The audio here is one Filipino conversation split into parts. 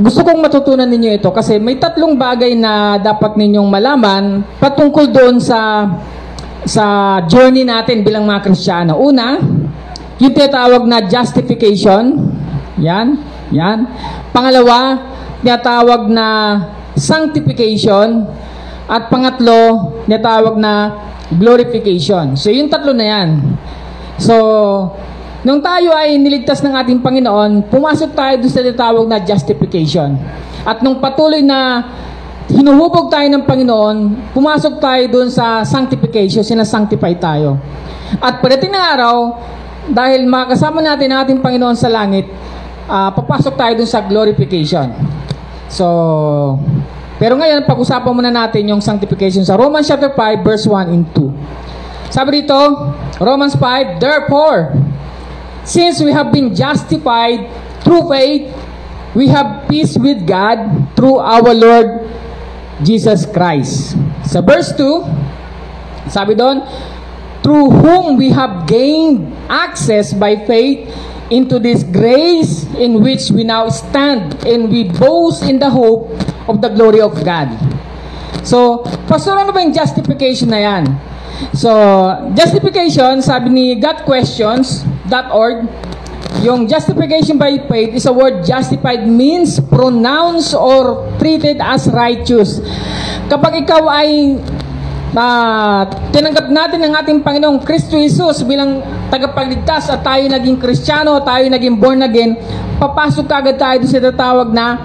Gusto kong matutunan ninyo ito kasi may tatlong bagay na dapat ninyong malaman patungkol doon sa journey natin bilang mga Kristiyano. Una, yung tinatawag na justification. Yan. Pangalawa, tinatawag na sanctification. At pangatlo, tinatawag na glorification. So, yung tatlo na yan. So, nung tayo ay niligtas ng ating Panginoon, pumasok tayo doon sa tinatawag na justification. At nung patuloy na hinuhubog tayo ng Panginoon, pumasok tayo doon sa sanctification, sinasanctify tayo. At pagdating ng araw, dahil makasama natin ang ating Panginoon sa langit, papasok tayo doon sa glorification. So, pero ngayon, pag-usapan muna natin yung sanctification sa Romans chapter 5, verse 1 and 2. Sabi dito, Romans 5, therefore, since we have been justified through faith, we have peace with God through our Lord Jesus Christ. Sa verse 2, sabi doon, through whom we have gained access by faith into this grace in which we now stand, and we boast in the hope of the glory of God. So, pastor, ano ba yung justification na yan? So, justification, sabi ni GotQuestions.org, yung justification by faith is a word justified means pronounced or treated as righteous. Kapag ikaw ay tinanggap natin ng ating Panginoong Kristo Jesus bilang tagapagligtas at tayo naging Kristiyano, tayo naging born again, papasok agad tayo doon sa tatawag na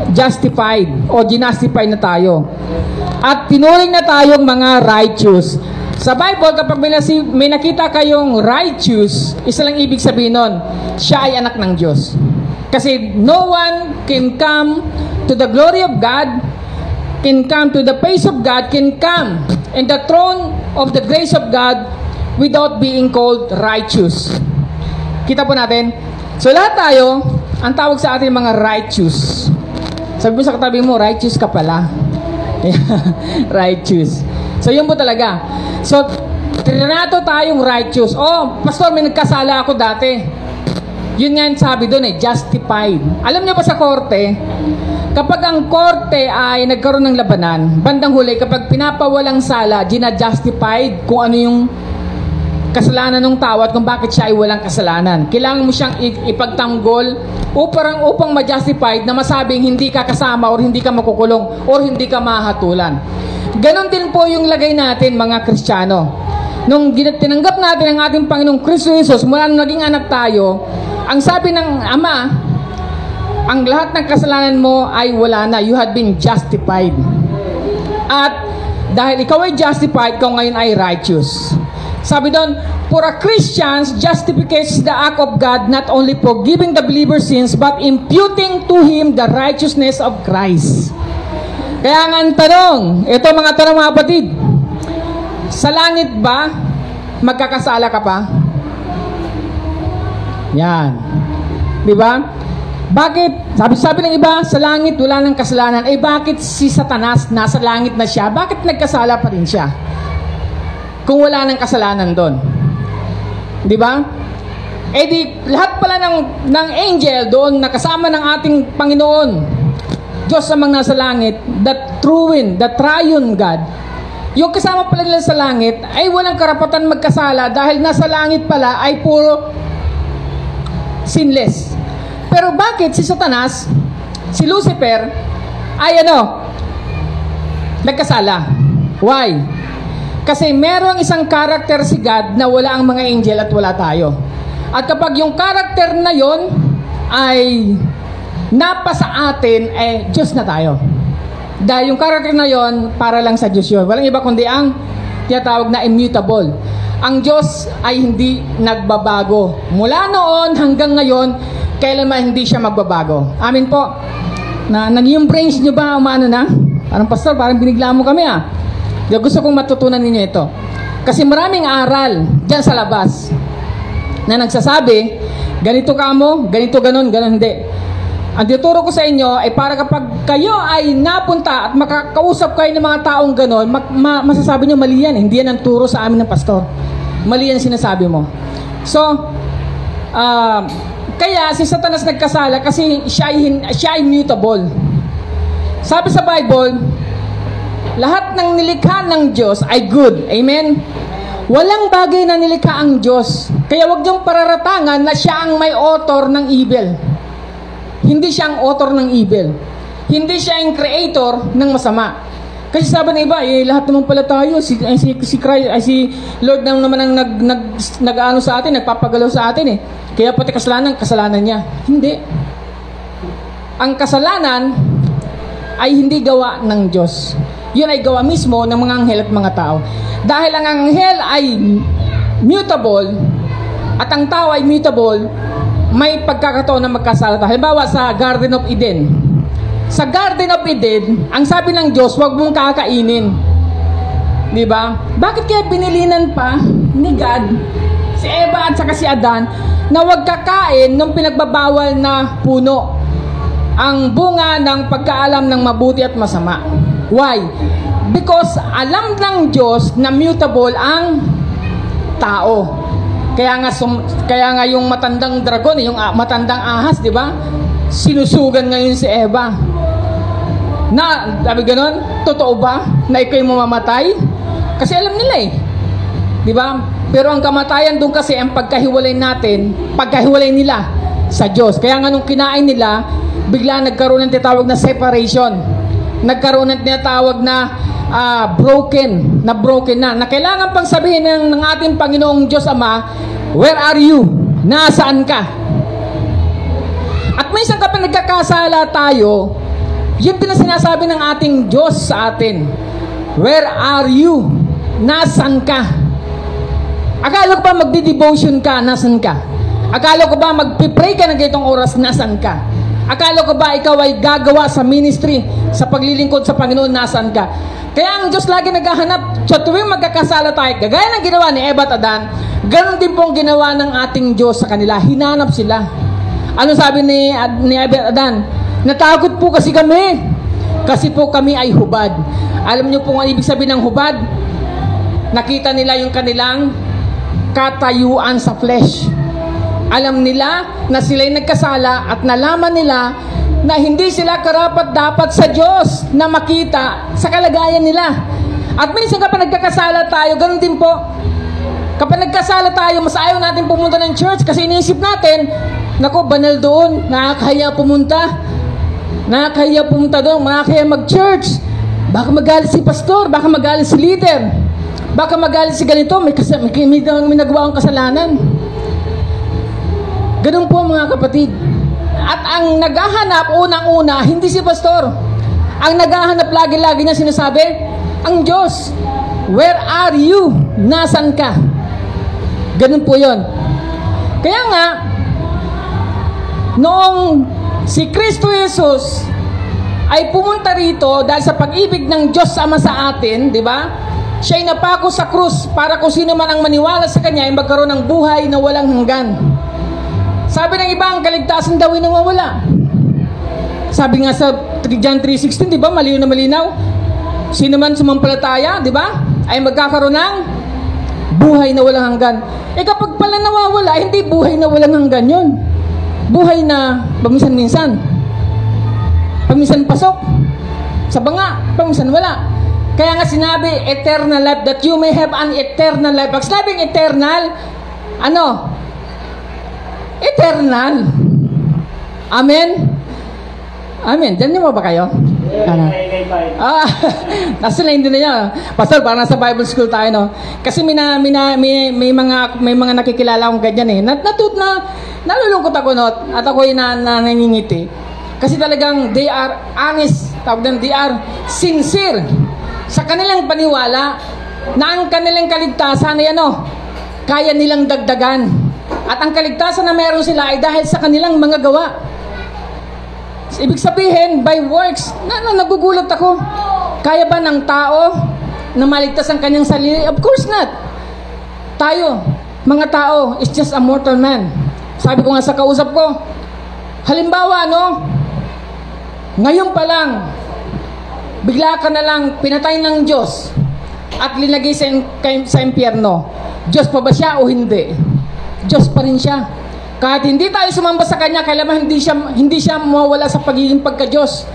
justified o ginastify na tayo. At tinuring na tayong mga righteous. Sa Bible, kapag may nakita kayong righteous, isa lang ibig sabihin nun, siya ay anak ng Diyos. Kasi no one can come to the glory of God, can come to the face of God, can come in the throne of the grace of God without being called righteous. Kita po natin. So lahat tayo, ang tawag sa atin mga righteous. Sabi mo sa katabi mo, righteous ka pala. Righteous. So yun po talaga. So, trinato tayong righteous. Oh, pastor, may nagkasala ako dati. Yun nga sabi doon justified. Alam niyo ba sa korte, kapag ang korte ay nagkaroon ng labanan, bandang huli, kapag pinapawalang sala, gina-justified kung ano yung kasalanan ng tao at kung bakit siya ay walang kasalanan. Kailangan mo siyang ipagtanggol upang ma-justified na masabing hindi ka kasama or hindi ka makukulong or hindi ka mahatulan. Ganon din po yung lagay natin mga Kristiyano. Nung tinanggap natin ang ating Panginoong Kristo Jesus, mula nung naging anak tayo, ang sabi ng Ama, ang lahat ng kasalanan mo ay wala na. You have been justified. At dahil ikaw ay justified, ikaw ngayon ay righteous. Sabi doon, for a Christians, justification is the act of God not only forgiving the believer's sins, but imputing to him the righteousness of Christ. Kaya nga ang tanong, ito mga tanong mga kapatid, sa langit ba, magkakasala ka pa? Yan. Diba? Bakit? Sabi ng iba, sa langit wala nang kasalanan. Eh bakit si Satanas nasa langit na siya? Bakit nagkasala pa rin siya? Kung wala nang kasalanan doon. Di ba? Eh di, lahat pala ng angel doon, nakasama ng ating Panginoon, Diyos amang nasa langit, the triune God, yung kasama pala nila sa langit, ay walang karapatan magkasala dahil nasa langit pala ay puro sinless. Pero bakit si Satanas, si Lucifer, ay nagkasala? Why? Kasi merong isang karakter si God na wala ang mga angel at wala tayo. At kapag yung karakter na yon ay napasa atin, Diyos na tayo. Dahil yung karakter na yon para lang sa Diyos yun. Walang iba kundi ang tinatawag na immutable. Ang Diyos ay hindi nagbabago. Mula noon hanggang ngayon, kailanman hindi siya magbabago. Amin po. Yung brains nyo ba umano na? Parang pastor, parang binigla mo kami Gusto kong matutunan ninyo ito. Kasi maraming aral dyan sa labas na nagsasabi, ganito ka mo, ganito, ganon, hindi. Ang tinuturo ko sa inyo ay para kapag kayo ay napunta at makakausap kayo ng mga taong ganon, masasabi nyo mali yan. Hindi yan ang turo sa amin ng pastor. Mali yan sinasabi mo. So, Kaya si Satanas nagkasala kasi siya ay mutable. Sabi sa Bible, lahat ng nilikha ng Diyos ay good. Amen? Walang bagay na nilikha ang Diyos. Kaya wag niyong pararatangan na siya ang may author ng evil. Hindi siya ang author ng evil. Hindi siya ang creator ng masama. Kasi sabi ng iba, lahat naman pala tayo, si Lord naman ang nag-ano sa atin, nagpapagalaw sa atin eh. Kaya pati kasalanan niya. Hindi. Ang kasalanan ay hindi gawa ng Diyos. Yun ay gawa mismo ng mga anghel at mga tao. Dahil ang anghel ay mutable at ang tao ay mutable, may pagkakataon na magkasala tayo. Halimbawa sa Garden of Eden. Sa Garden of Eden, ang sabi ng Diyos, huwag mong kakainin. Di ba? Bakit kaya pinilinan pa ni God si Eva at saka si Adan na huwag kakain ng pinagbabawal na puno? Ang bunga ng pagkaalam ng mabuti at masama. Why? Because alam ng Diyos na mutable ang tao. Kaya nga yung matandang dragon, yung matandang ahas, di ba? Sinusugan ngayon si Eva. Na, sabi ganon, totoo ba na ikaw'y mamamatay? Kasi alam nila eh. Di ba? Pero ang kamatayan doon kasi ang pagkahiwalay nila sa Diyos. Kaya nga nung kinain nila, bigla nagkaroon ng tinatawag na separation. Nagkaroon ng tinatawag na broken na kailangan pang sabihin ng ating Panginoong Diyos Ama, where are you? Nasaan ka? At minsan kapag nagkakasala tayo, yun din ang sinasabi ng ating Diyos sa atin. Where are you? Nasaan ka? Akala ko ba magdi-devotion ka? Nasaan ka? Akala ko ba magpipray ka ng ganitong oras? Nasaan ka? Akala ko ba ikaw ay gagawa sa ministry, sa paglilingkod sa Panginoon? Nasaan ka? Kaya ang Diyos lagi naghahanap. Sa tuwing magkakasala tayo, gagaya ng ginawa ni Eva at Adan, ganun din pong ginawa ng ating Diyos sa kanila. Hinanap sila. Ano sabi ni Eva at Adan? Natakot po kasi kami. Kasi po kami ay hubad. Alam niyo po ang ibig sabihin ng hubad? Nakita nila yung kanilang katayuan sa flesh. Alam nila na sila'y nagkasala at nalaman nila na hindi sila karapat-dapat sa Diyos na makita sa kalagayan nila. At minsan kapag nagkakasala tayo, ganun din po. Kapag nagkasala tayo, mas ayaw natin pumunta ng church kasi iniisip natin, naku, banal doon, nakakahiya pumunta. Nakakahiya pumunta doon, nakakahiya mag-church. Baka magalit si pastor, baka magalit si leader, baka magalit si ganito, may nagawa akong kasalanan. Ganun po mga kapatid. At ang naghahanap, unang-una, hindi si pastor. Ang naghahanap lagi-lagi niya sinasabi, ang Diyos. Where are you? Nasaan ka? Ganun po yon. Kaya nga, noong si Kristo Jesus ay pumunta rito dahil sa pag-ibig ng Diyos Ama sa atin, di ba? Siya'y napako sa krus para kung sino man ang maniwala sa Kanya ay magkaroon ng buhay na walang hanggan. Sabi ng iba, ang kaligtasan daw ay nawawala. Sabi nga sa John 3:16, di ba? Malinaw na malinaw. Sino man sumampalataya, di ba? Ay magkakaroon ng buhay na walang hanggan. Eh kapag pala nawawala, hindi buhay na walang hanggan yun. Buhay na paminsan-minsan. Paminsan pasok. Sa banga, paminsan wala. Kaya nga sinabi, eternal life, that you may have an eternal life. Pag sinabing eternal, ano? Eternal. Amen? Amen. Diyan niyo ba kayo? Ano? Nasa na hindi na niya. Pastor, parang nasa Bible school tayo, no? Kasi may mga nakikilala akong ganyan eh. Nalulungkot ako, no? At ako'y naningiti. Kasi talagang they are honest. They are sincere sa kanilang paniwala na ang kanilang kaligtasan ay ano? Kaya nilang dagdagan. At ang kaligtasan na meron sila ay dahil sa kanilang mga gawa. Ibig sabihin, by works, nagugulat ako. Kaya ba ng tao na maligtas ang kanyang sarili? Of course not. Tayo, mga tao, is just a mortal man. Sabi ko nga sa kausap ko, halimbawa, no? Ngayon pa lang, bigla ka na lang pinatay ng Diyos at linagay sa impyerno. Diyos pa ba siya o hindi? Diyos pa rin siya. Kahit hindi tayo sumamba sa Kanya, kailangan hindi siya mawala sa pagiging pagka-Diyos.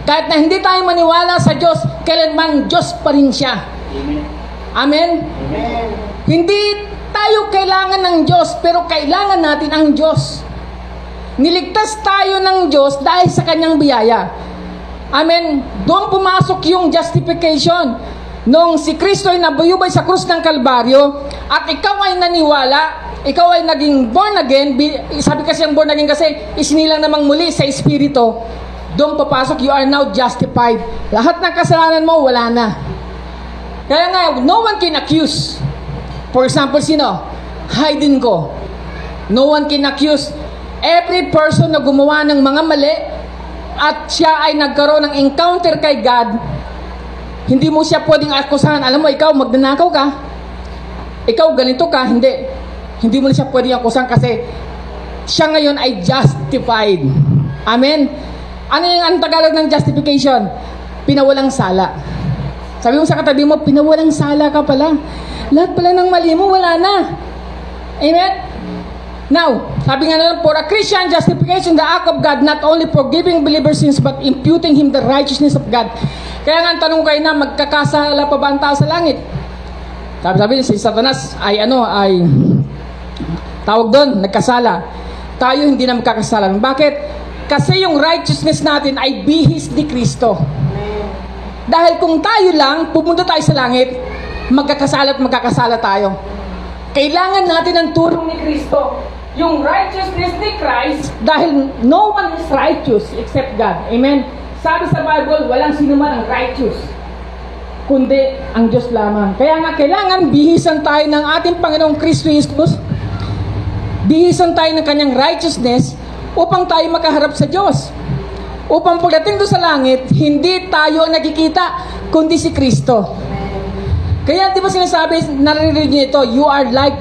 Kahit na hindi tayo maniwala sa Diyos, kailanman Diyos pa rin siya. Amen? Amen. Hindi tayo kailangan ng Diyos, pero kailangan natin ang Diyos. Niligtas tayo ng Diyos dahil sa Kanyang biyaya. Amen? Doon pumasok yung justification. Nung si Kristo ay nabuyubay sa krus ng Kalbaryo, at ikaw ay naniwala, ikaw ay naging born again, sabi kasi ang born again kasi isinilang namang muli sa Espiritu, doon papasok, you are now justified. Lahat ng kasalanan mo, wala na. Kaya nga, no one can accuse. For example, sino? Haydn ko. No one can accuse. Every person na gumawa ng mga mali at siya ay nagkaroon ng encounter kay God, hindi mo siya pwedeng akusahan. Alam mo, ikaw, magnanakaw ka. Ikaw, ganito ka. Hindi mo siya pwedeng akusahan kasi siya ngayon ay justified. Amen? Ano yung ang Tagalog ng justification? Pinawalang sala. Sabi mo sa katabi mo, pinawalang sala ka pala. Lahat pala ng mali mo, wala na. Amen? Now, sabi nga naman, for a Christian, justification, the act of God, not only forgiving believers' sins, but imputing him the righteousness of God. Kaya nga, ang tanong kayo na, magkakasala pa ba ang tao sa langit? Sabi si Satanas ay tawag doon, nagkasala. Tayo hindi na magkakasala. Bakit? Kasi yung righteousness natin ay bihis ni Kristo. Dahil kung tayo lang, pupunta tayo sa langit, magkakasala at magkakasala tayo. Kailangan natin ang tulong ni Kristo. Yung righteousness ni Christ, dahil no one is righteous except God. Amen? Sabi sa Bible, walang sino man ang righteous, kundi ang Diyos lamang. Kaya nga, kailangan bihisan tayo ng ating Panginoong Kristo Jesus. Bihisan tayo ng Kanyang righteousness upang tayo makaharap sa Diyos. Upang pagdating doon sa langit, hindi tayo nakikita, kundi si Kristo. Kaya di ba sinasabi, naririnig niyo ito, you are like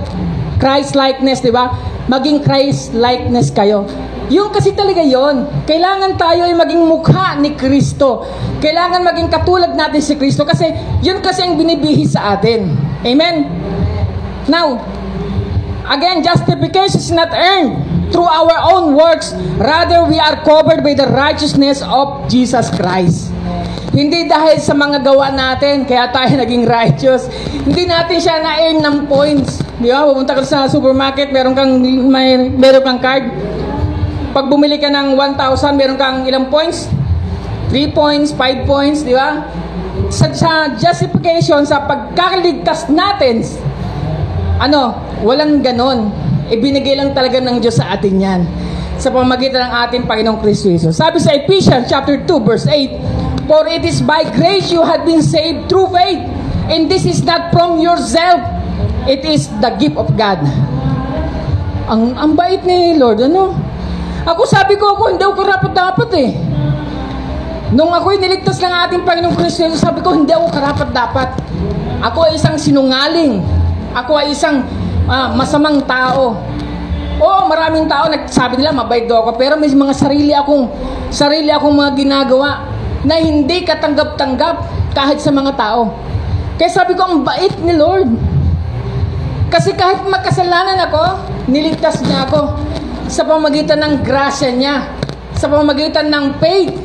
Christ-likeness, di ba? Maging Christ-likeness kayo. Yung kasi talaga yon. Kailangan tayo ay maging mukha ni Kristo. Kailangan maging katulad natin si Kristo kasi yun kasi ang binibihis sa atin. Amen? Now, again, justification is not earned through our own works. Rather, we are covered by the righteousness of Jesus Christ. Hindi dahil sa mga gawa natin, kaya tayo naging righteous. Hindi natin siya na-earn ng points. Di ba? Pupunta ka sa supermarket, meron kang card. Pag bumili ka ng 1,000, meron kang ilang points? 3 points, 5 points, di ba? Sa justification, sa pagkakaligtas natin, walang ganon. Ibinigay lang talaga ng Diyos sa atin yan. Sa pamamagitan ng ating Panginoong Kristo Jesus. Sabi sa Ephesians chapter 2, verse 8, for it is by grace you have been saved through faith, and this is not from yourself, it is the gift of God. Ang bait ni Lord, Ako sabi ko, hindi ako karapat-dapat eh. Nung ako'y niligtas ng ating Panginoong Kristo, sabi ko, hindi ako karapat-dapat. Ako ay isang sinungaling. Ako ay isang masamang tao. Oo, maraming tao nagsabi nila, mabait daw ako. Pero may mga sarili akong mga ginagawa na hindi katanggap-tanggap kahit sa mga tao. Kaya sabi ko, ang bait ni Lord. Kasi kahit magkasalanan ako, niligtas niya ako. Sa pamamagitan ng grasya niya, sa pamamagitan ng faith,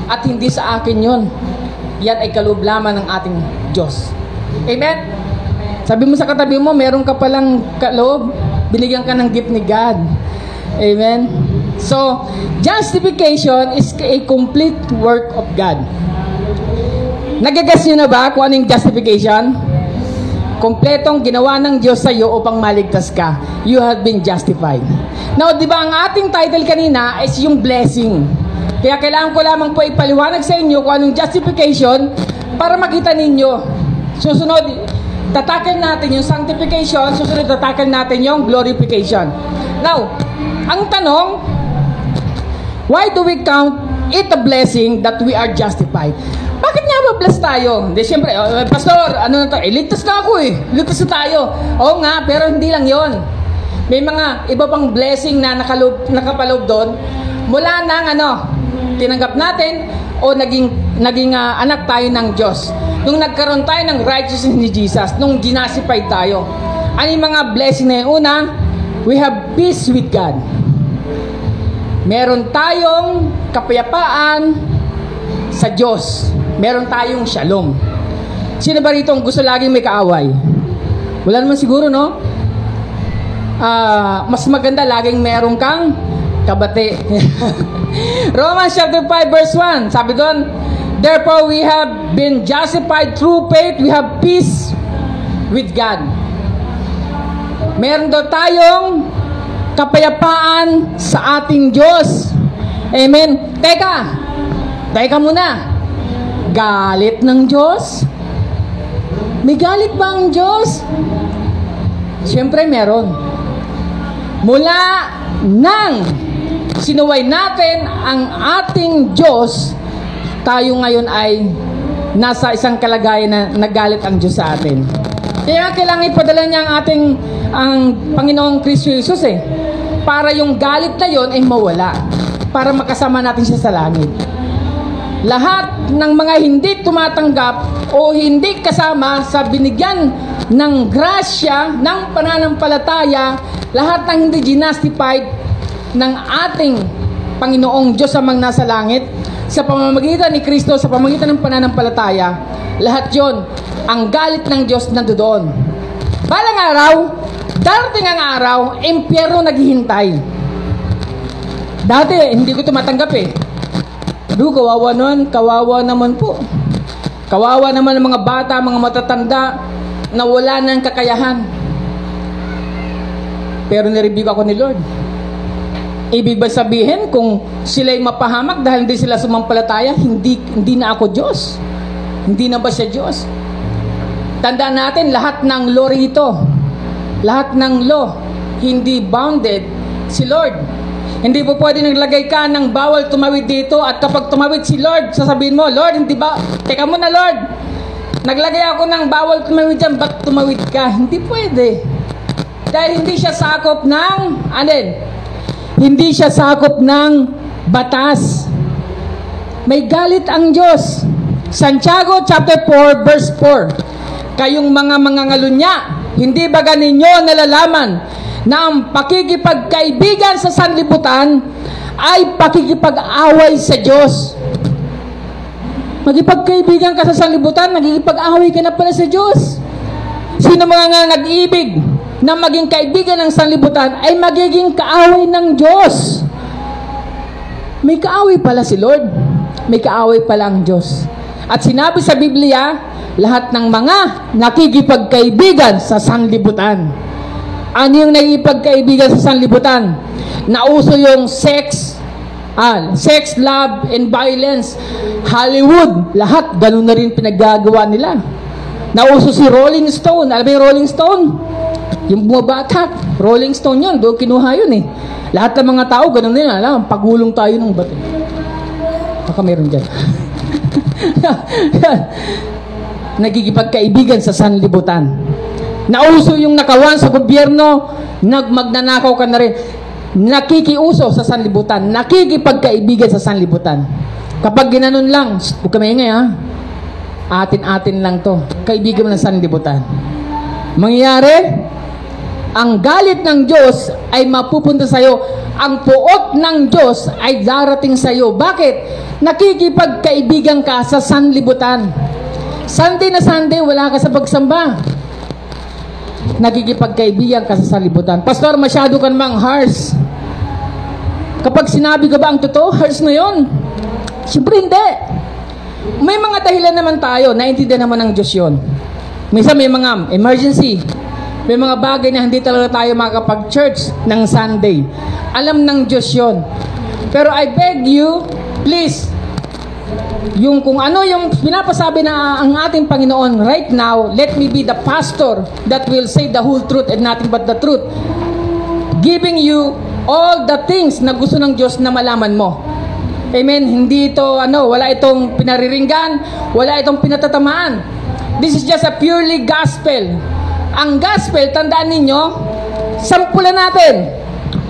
at hindi sa akin yun. Yan ay kaloob lamang ng ating Diyos. Amen? Sabi mo sa katabi mo, meron ka palang kaloob, binigyan ka ng gift ni God. Amen? So, justification is a complete work of God. Nagagas nyo na ba kung anong justification? Kompletong ginawa ng Diyos sa iyo upang maligtas ka. You have been justified. Now, di ba ang ating title kanina is yung blessing. Kaya kailangan ko lamang po ipaliwanag sa inyo kung anong justification para makita ninyo. Susunod, tatakil natin yung sanctification, susunod tatakil natin yung glorification. Now, ang tanong, why do we count it a blessing that we are justified? Bakit nga ba blessed tayo? Hindi, siyempre, Pastor, ligtas na ako eh. Ligtas na tayo. Oo nga, pero hindi lang yon. May mga iba pang blessing na nakapaloob doon. Mula nang tinanggap natin o naging anak tayo ng Diyos. Nung nagkaroon tayo ng righteousness ni Jesus, nung ginasify tayo. Ano yung mga blessing na yun? Una, We have peace with God. Meron tayong kapayapaan sa Diyos. Meron tayong shalom. Sino ba rito ang gusto laging may kaaway? Wala naman siguro, no? Mas maganda laging meron kang kabate. Romans chapter 5 verse 1, sabi doon, therefore we have been justified through faith, we have peace with God. Meron daw tayong kapayapaan sa ating Diyos. Amen. Teka muna. Galit ng Diyos? May galit ba ang Diyos? Siyempre meron. Mula nang sinuway natin ang ating Diyos, tayo ngayon ay nasa isang kalagayan na nagalit ang Diyos sa atin. Kaya kailangan ipadala niya ang Panginoong Kristo Jesus para yung galit na yon ay mawala, para makasama natin siya sa langit. Lahat ng mga hindi tumatanggap o hindi kasama sa binigyan ng grasya ng pananampalataya, lahat ng hindi justified ng ating Panginoong Diyos amang nasa langit, sa pamamagitan ni Kristo, sa pamamagitan ng pananampalataya, lahat yon, ang galit ng Diyos nandoon. Balang araw, darating ang araw, impyerno naghihintay. Dati, hindi ko tumatanggap kawawa naman po. Kawawa naman ang mga bata, mga matatanda, na wala ng kakayahan. Pero niribig ako ni Lord. Ibig ba sabihin, kung sila'y mapahamak dahil hindi sila sumampalataya, hindi na ako Diyos? Hindi na ba siya Diyos? Tandaan natin, lahat ng law rito, lahat ng law, hindi bounded si Lord. Hindi po pwede naglagay ka ng bawal tumawid dito, at kapag tumawid si Lord, sasabihin mo, Lord, hindi ba, teka muna Lord, naglagay ako ng bawal tumawid dyan, ba't tumawid ka? Hindi pwede. Dahil hindi siya sakop ng, hindi siya sakop ng batas. May galit ang Diyos. Santiago chapter 4 verse 4, kayong mga mangangalunya, hindi ba ganinyo nalalaman na ang pakikipagkaibigan sa sanlibutan ay pakikipag-away sa Diyos? Magipagkaibigan ka sa sanlibutan, magkikipag-away ka na pala sa Diyos. Sino mga nag-ibig na maging kaibigan ng sanlibutan ay magiging kaaway ng Diyos. May kaaway pala si Lord. May kaaway pala ang Diyos. At sinabi sa Biblia, lahat ng mga nakikipagkaibigan sa sanlibutan. Ano yung nakikipagkaibigan sa sanlibutan? Nauso yung sex, love, and violence. Hollywood, lahat, ganun na rin pinaggagawa nila. Nauso si Rolling Stone. Alam mo yung Rolling Stone? Yung bumabatak, Rolling Stone yun, doon kinuha yun Lahat ng mga tao, ganun din, alam, pagulong tayo ng bato. Baka meron dyan. Nagkikipagkaibigan sa sanlibutan. Nauso yung nakawan sa gobyerno, magnanakaw ka na rin. Nakikiuso sa sanlibutan, nakikipagkaibigan sa sanlibutan. Kapag ginanon lang, huwag ka maingay atin-atin lang to, kaibigan mo ng sanlibutan. Mangyayari, ang galit ng Diyos ay mapupunta sa'yo. Ang puot ng Diyos ay darating sa'yo. Bakit? Nakikipagkaibigan ka sa sanlibutan. Sunday na Sunday, wala ka sa pagsamba. Nakikipagkaibigan ka sa sanlibutan. Pastor, masyado ka namang harsh. Kapag sinabi ko ba ang totoo, harsh na yun? Siyempre hindi. May mga dahilan naman tayo, naintindihan naman ng Diyos yun. Minsan may mga emergency. May mga bagay na hindi talaga tayo makapag-church ng Sunday. Alam ng Diyos yun. Pero I beg you, please, yung kung ano yung pinapasabi na ang ating Panginoon right now, let me be the pastor that will say the whole truth and nothing but the truth. Giving you all the things na gusto ng Diyos na malaman mo. Amen. Hindi ito, wala itong pinariringgan, wala itong pinatatamaan. This is just a purely gospel. Ang gospel, tandaan ninyo, sampulan natin.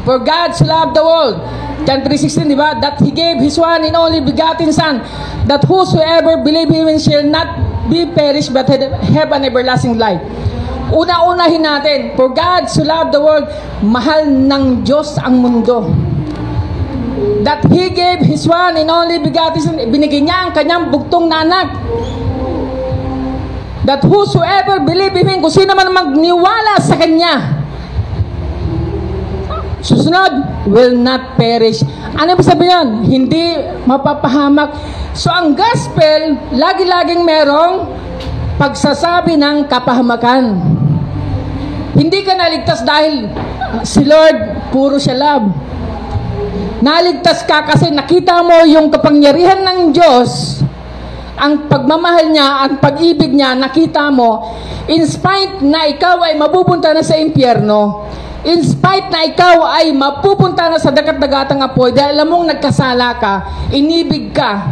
For God so loved the world. John 3:16, di ba? That He gave His one and only begotten Son, that whosoever believe Him shall not be perished but have an everlasting life. Una-unahin natin, for God so loved the world, mahal ng Diyos ang mundo. That He gave His one and only begotten Son, binigay niya ang kanyang bugtong na anak. That whosoever believe in Him, kung sino man magniwala sa Kanya, susunod, will not perish. Ano ba sabi yan? Hindi mapapahamak. So ang gospel, lagi-laging merong pagsasabi ng kapahamakan. Hindi ka naligtas dahil si Lord, puro siya love. Naligtas ka kasi nakita mo yung kapangyarihan ng Diyos, ang pagmamahal niya, ang pag-ibig niya, nakita mo, in spite na ikaw ay mapupunta na sa impyerno, in spite na ikaw ay mapupunta na sa dagat-dagatang apoy, dahil alam mong nagkasala ka, inibig ka,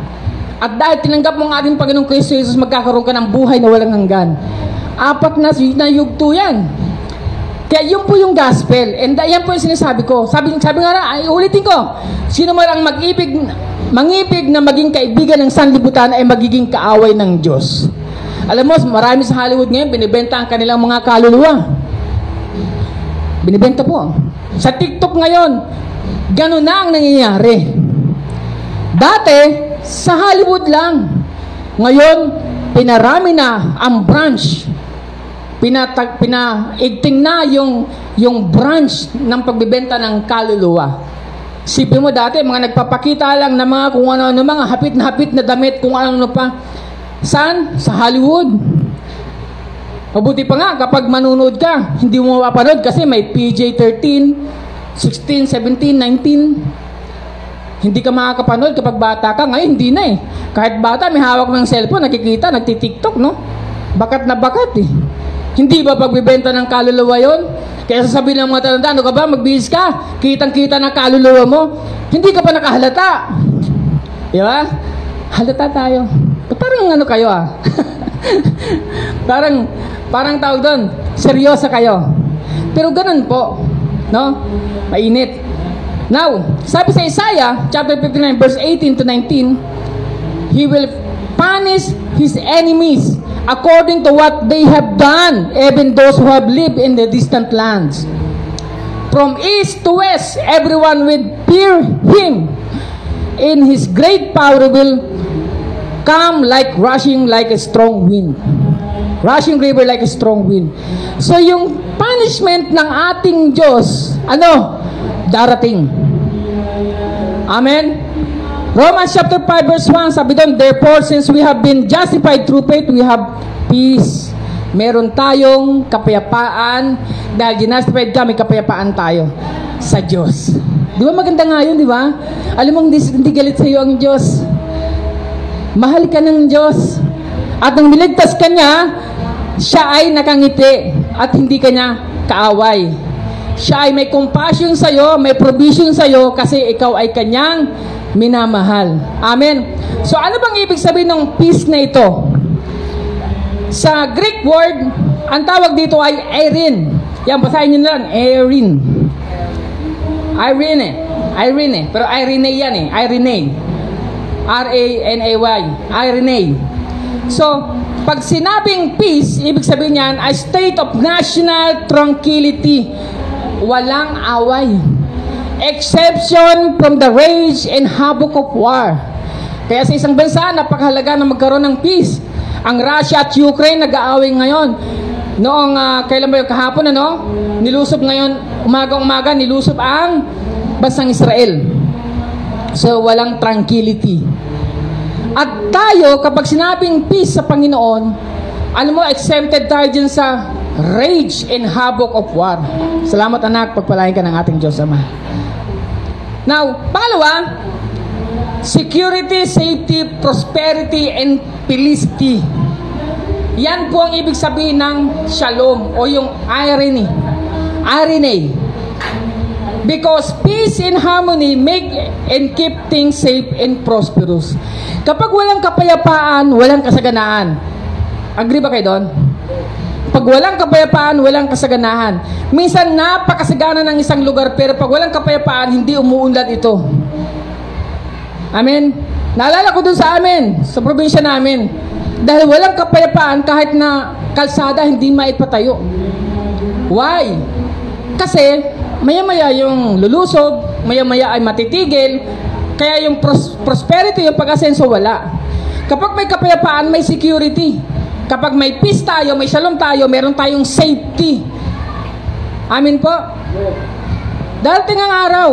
at dahil tinanggap mo ang ating Panginoong Kristo Jesus, magkakaroon ka ng buhay na walang hanggan. Apat na yugto yan. Kaya yun po yung gospel. And yan po yung sinasabi ko. Sabi nga na, ay ulitin ko, sino man ang mangibig na maging kaibigan ng sanlibutan ay magiging kaaway ng Diyos. Alam mo, marami sa Hollywood ngayon, binibenta ang kanilang mga kaluluwa. Binibenta po. Sa TikTok ngayon, ganun na ang nangyayari. Dati, sa Hollywood lang. Ngayon, pinarami na ang branch. Pinaigting na yung branch ng pagbibenta ng kaluluwa. Sipin mo dati, mga nagpapakita lang ng mga kung ano-ano, mga hapit na damit, kung ano-ano pa. Saan? Sa Hollywood. Mabuti pa nga, kapag manunood ka, hindi mo mapapanood kasi may PJ-13, 16, 17, 19. Hindi ka makakapanood kapag bata ka. Ngayon, hindi na eh. Kahit bata, may hawak ng cellphone, nakikita, nagtitiktok, no? Bakat na bakat eh. Hindi ba pagbibenta ng kaluluwa yon? Kaya sasabihin ng mga tatanda, ano ka ba, magbihis ka, kitang-kita ng kaluluwa mo, hindi ka pa nakahalata. Di ba? Halata tayo. Parang ano kayo ah. parang tawag doon, seryosa kayo. Pero ganun po, no? Mainit. Now, sabi sa Isaiah, chapter 59, verse 18 to 19, He will punish His enemies according to what they have done, even those who have lived in the distant lands. From east to west, everyone will fear Him. In His great power will come rushing like a strong wind. Rushing river like a strong wind. So yung punishment ng ating Diyos, darating. Amen? Romans chapter 5 verse 1, sabi doon, therefore, since we have been justified through faith, we have peace. Meron tayong kapayapaan. Dahil justified ka, may kapayapaan tayo sa Diyos. Di ba maganda nga yun, di ba? Alam mo, hindi galit sa iyo ang Diyos. Mahal ka ng Diyos. At nang niligtas ka niya, siya ay nakangiti at hindi ka niya kaaway. Siya ay may compassion sa iyo, may provision sa iyo kasi ikaw ay kanyang minamahal. Amen. So ano bang ibig sabihin ng peace na ito? Sa Greek word, ang tawag dito ay erin. Yan, basahin nyo na lang, erin. Irene. Pero Irene yan eh. Irene. R-A-N-A-Y. Irene. So, pag sinabing peace, ibig sabihin yan, a state of national tranquility. Walang away. Exception from the rage and havoc of war. Kaya sa isang bansa, napakahalaga na magkaroon ng peace. Ang Russia at Ukraine nag-aaway ngayon. Noong, kailan ba yung kahapon, nilusob ngayon, umaga-umaga, nilusob ang bansang Israel. So, walang tranquility. At tayo, kapag sinabing peace sa Panginoon, alam mo, exempted tayo dyan sa rage and havoc of war. Salamat anak, pagpalain ka ng ating Diyos Ama. Now, pangalawa, security, safety, prosperity, and felicity. Yan po ang ibig sabihin ng shalom o yung irony. Irony. Because peace and harmony make and keep things safe and prosperous. Kapag walang kapayapaan, walang kasaganaan. Agree ba kayo doon? Pag walang kapayapaan, walang kasaganahan. Minsan napakasagana ng isang lugar, pero pag walang kapayapaan, hindi umuunlad ito. Amen? Naalala ko dun sa amin, sa probinsya namin. Dahil walang kapayapaan kahit na kalsada hindi maipatayo. Why? Kasi maya-maya yung lulusog, maya-maya ay matitigil, kaya yung prosperity, yung pag-asenso wala. Kapag may kapayapaan, may security. Kapag may peace tayo, may shalom tayo, meron tayong safety. Amin po? Darating ang araw.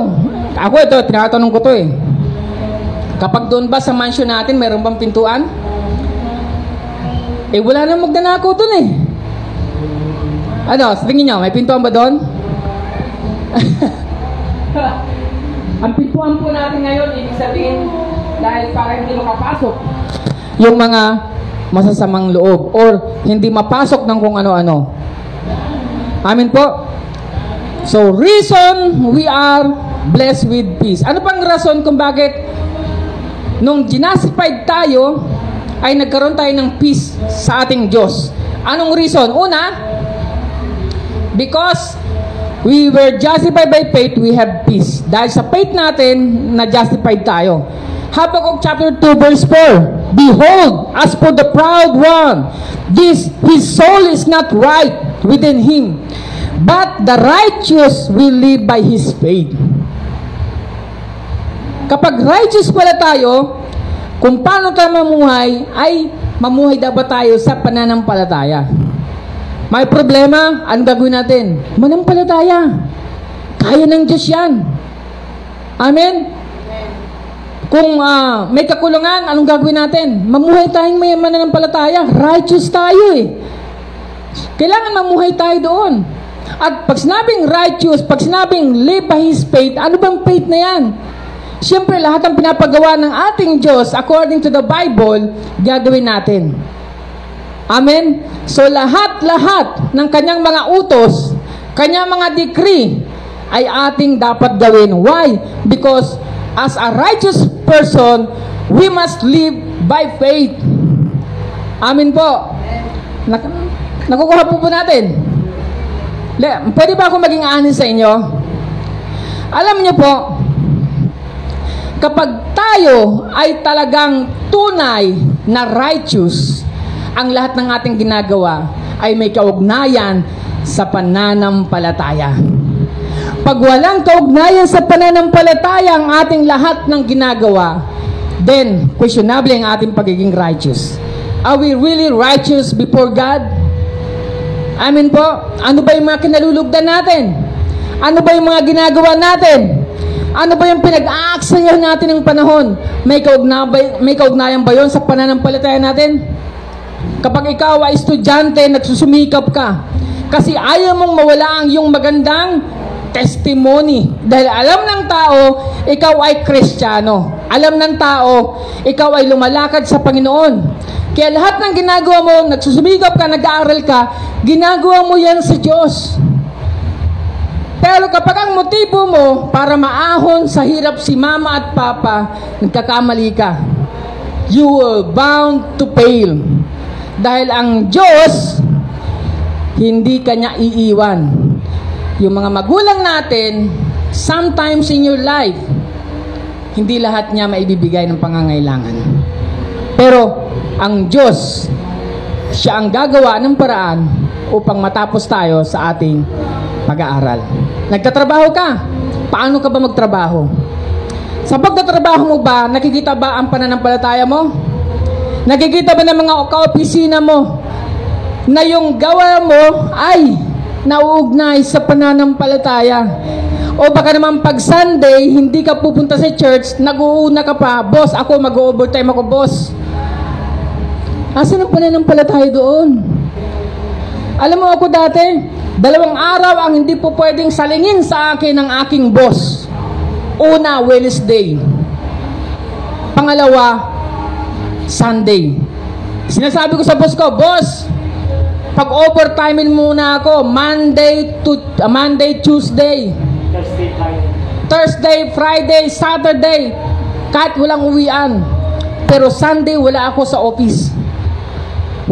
Ako ito, tinatanong ko to eh. Kapag doon ba sa mansion natin, meron bang pintuan? Eh, wala nang magnanakaw doon eh. Ano, sa tingin nyo, may pintuan ba doon? Ang pintuan po natin ngayon, ibig sabihin, dahil para hindi makapasok yung mga masasamang loob or hindi mapasok ng kung ano-ano. Amin po? So, reason we are blessed with peace. Ano pang rason kung bakit nung justified tayo ay nagkaroon tayo ng peace sa ating Diyos? Anong reason? Una, because we were justified by faith, we have peace. Dahil sa faith natin, na-justified tayo. Habakkuk chapter 2 verse 4, Behold, as for the proud one, his soul is not right within him, but the righteous will live by his faith. Kapag righteous pala tayo, kung paano tayo mamuhay, ay mamuhay dapat tayo sa pananampalataya. May problema, anong gagawin natin? Manampalataya. Kaya ng Diyos yan. Amen? Kung may kakulangan, anong gagawin natin? Mamuhay tayong may mananampalataya. Righteous tayo eh. Kailangan mamuhay tayo doon. At pag sinabing righteous, pag sinabing live by His faith, ano bang faith na yan? Siyempre, lahat ng pinapagawa ng ating Diyos, according to the Bible, gagawin natin. Amen? So, lahat-lahat ng kanyang mga utos, kanyang mga decree, ay ating dapat gawin. Why? Because as a righteous person, we must live by faith. Amin po. Nakukuha po natin. Pwede ba ako maging honest sa inyo? Alam niyo po, kapag tayo ay talagang tunay na righteous, ang lahat ng ating ginagawa ay may kaugnayan sa pananampalataya. Pag walang kaugnayan sa pananampalataya ang ating lahat ng ginagawa, then questionable ang ating pagiging righteous. Are we really righteous before God? Amen po? Ano ba yung mga kinalulugdan natin? Ano ba yung mga ginagawa natin? Ano ba yung pinag-aaksayahan natin ng panahon? May kaugnayan ba yun sa pananampalataya natin? Kapag ikaw ay estudyante, nagsusumikap ka, kasi ayaw mong mawala ang iyong magandang testimony. Dahil alam ng tao, ikaw ay Kristiyano. Alam ng tao, ikaw ay lumalakad sa Panginoon. Kaya lahat ng ginagawa mo, nagsusumikap ka, nag-aaral ka, ginagawa mo yan sa Diyos. Pero kapag ang motibo mo para maahon sa hirap si mama at papa, nagkakamali ka. You will bound to fail. Dahil ang Diyos, hindi kanya iiwan. Yung mga magulang natin, sometimes in your life, hindi lahat niya maibibigay ng pangangailangan. Pero, ang Diyos, siya ang gagawa ng paraan upang matapos tayo sa ating pag-aaral. Nagtatrabaho ka. Paano ka ba magtrabaho? Sa pagtatrabaho mo ba, nakikita ba ang pananampalataya mo? Nakikita ba ng mga kaopisina mo na yung gawa mo ay nauugnay sa pananampalataya? O baka naman pag Sunday, hindi ka pupunta sa church, nag-uuna ka pa, boss, ako mag-overtime ako, boss. Asan ang pananampalataya doon? Alam mo ako dati, 2 araw ang hindi po pwedeng salingin sa akin ng aking boss. Una, Wednesday. Pangalawa, Sunday. Sinasabi ko sa boss ko, boss, pag-overtimein muna ako, Monday, Tuesday, Thursday, Friday, Saturday, kahit walang uwian. Pero Sunday, wala ako sa office.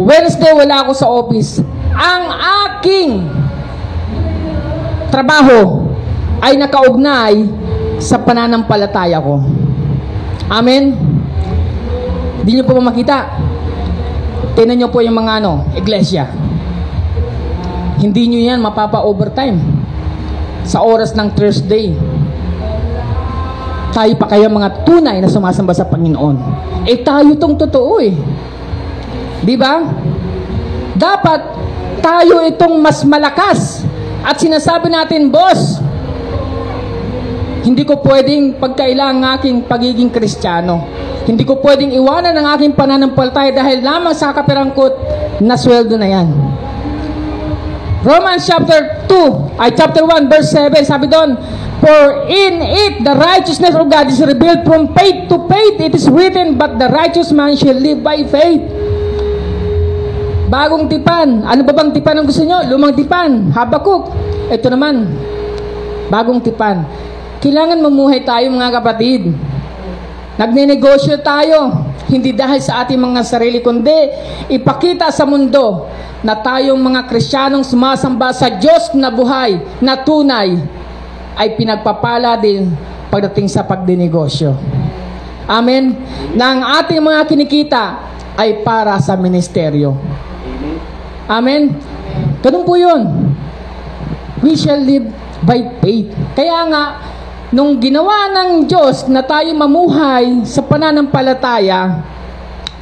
Wednesday, wala ako sa office. Ang aking trabaho ay nakaugnay sa pananampalataya ko. Amen? Hindi niyo po makita. Tingnan nyo po yung mga iglesia. Hindi nyo yan mapapa-overtime sa oras ng Thursday. Tayo pa kaya mga tunay na sumasamba sa Panginoon. Tayo tong totoo Di ba? Dapat tayo itong mas malakas. At sinasabi natin, boss, hindi ko pwedeng pagkailangan ng aking pagiging Kristiyano. Hindi ko pwedeng iwanan ang aking pananampalataya dahil lamang sa kapirangkot na sweldo na yan. Romans chapter 1 verse 7, sabi doon, for in it the righteousness of God is revealed from faith to faith. It is written, but the righteous man shall live by faith. Bagong tipan. Ano ba bang tipan ang gusto nyo? Lumang tipan. Habakuk. Ito naman, bagong tipan. Kailangan mamuhay tayo mga kapatid. Nagnenegosyo tayo. Hindi dahil sa ating mga sarili, kundi ipakita sa mundo na tayong mga Kristiyanong sumasamba sa Diyos na buhay, na tunay, ay pinagpapala din pagdating sa pagdinegosyo. Amen? Na ang ating mga kinikita ay para sa ministeryo. Amen? Ganun po yun. We shall live by faith. Kaya nga, nung ginawa ng Diyos na tayo mamuhay sa pananampalataya,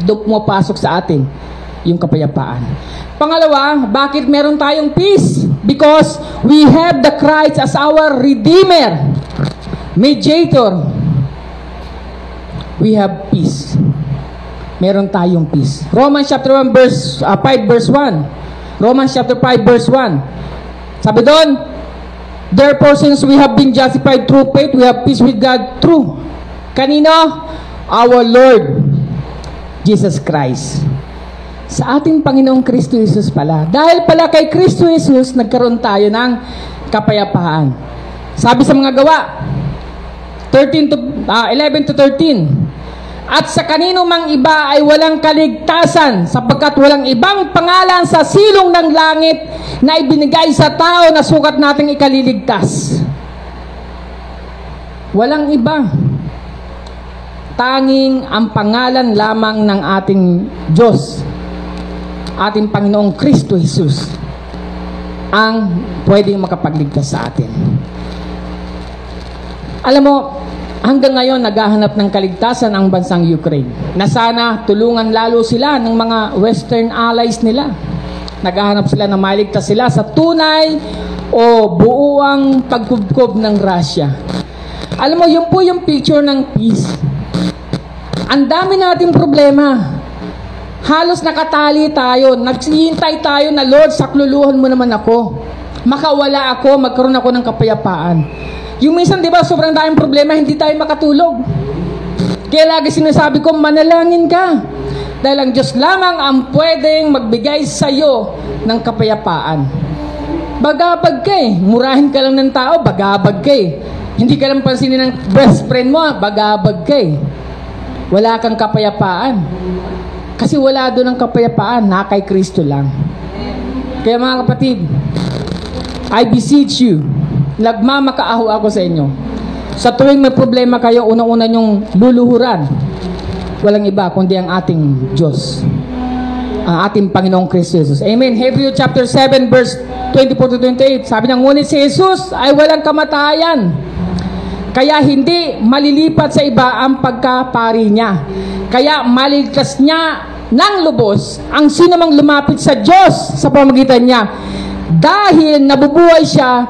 doon pumapasok sa atin yung kapayapaan. Pangalawa, bakit meron tayong peace? Because we have the Christ as our Redeemer, Mediator. We have peace. Meron tayong peace. Romans chapter 5 verse 1. Romans chapter 5 verse 1. Sabi doon, therefore, since we have been justified through faith, we have peace with God through. Kanino? Our Lord Jesus Christ. Sa ating Panginoong Kristo Jesus pala. Dahil pala kay Kristo Jesus, nagkaroon tayo ng kapayapaan. Sabi sa mga gawa, 11 to 13. At sa kanino mang iba ay walang kaligtasan, sapagkat walang ibang pangalan sa silong ng langit na ibinigay sa tao na sukat nating ikaliligtas. Walang iba. Tanging ang pangalan lamang ng ating Diyos, ating Panginoong Kristo Jesus, ang pwedeng makapagligtas sa atin. Alam mo, hanggang ngayon, naghahanap ng kaligtasan ang bansang Ukraine. Na sana tulungan lalo sila ng mga Western allies nila. Naghahanap sila na maligtas sila sa tunay o buuang pagkubkob ng Russia. Alam mo, yun po yung picture ng peace. Ang dami nating problema. Halos nakatali tayo. Nagsihintay tayo na, Lord, sakluluhan mo naman ako. Makawala ako, magkaroon ako ng kapayapaan. Yung minsan, di ba, sobrang daming problema, hindi tayo makatulog. Kaya lagi sinasabi ko, manalangin ka. Dahil ang Diyos lamang ang pwedeng magbigay sa iyo ng kapayapaan. Bagabag ka murahin ka lang ng tao, bagabag ka Hindi ka lang pansinin ng best friend mo, bagabag ka Wala kang kapayapaan. Kasi wala doon ang kapayapaan, na kay Kristo lang. Kaya mga kapatid, I beseech you, nagmamakaawa ako sa inyo. Sa tuwing may problema kayo, unang-una nyong luluhuran. Walang iba kundi ang ating Diyos, ang ating Panginoong Kristo Jesus. Amen. Hebrews chapter 7 verse 24 to 28. Sabi niya, ngunit si Jesus ay walang kamatayan, kaya hindi malilipat sa iba ang pagkapari niya. Kaya maligtas niya ng lubos ang sinumang lumapit sa Diyos sa pamamagitan niya, dahil nabubuhay siya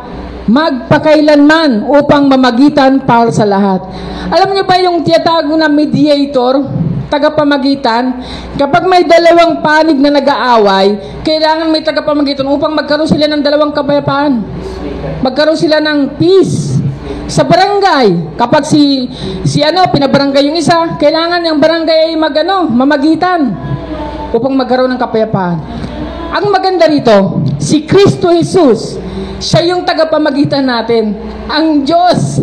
magpakailanman upang mamagitan para sa lahat. Alam niyo ba yung tiyatago na mediator, tagapamagitan? Kapag may dalawang panig na nag-aaway, kailangan may tagapamagitan upang magkaroon sila ng dalawang kapayapaan. Magkaroon sila ng peace. Sa barangay, kapag pinabarangay yung isa, kailangan yung barangay ay mamagitan upang magkaroon ng kapayapaan. Ang maganda rito, si Kristo Jesus, siya yung tagapamagitan natin, ang Diyos.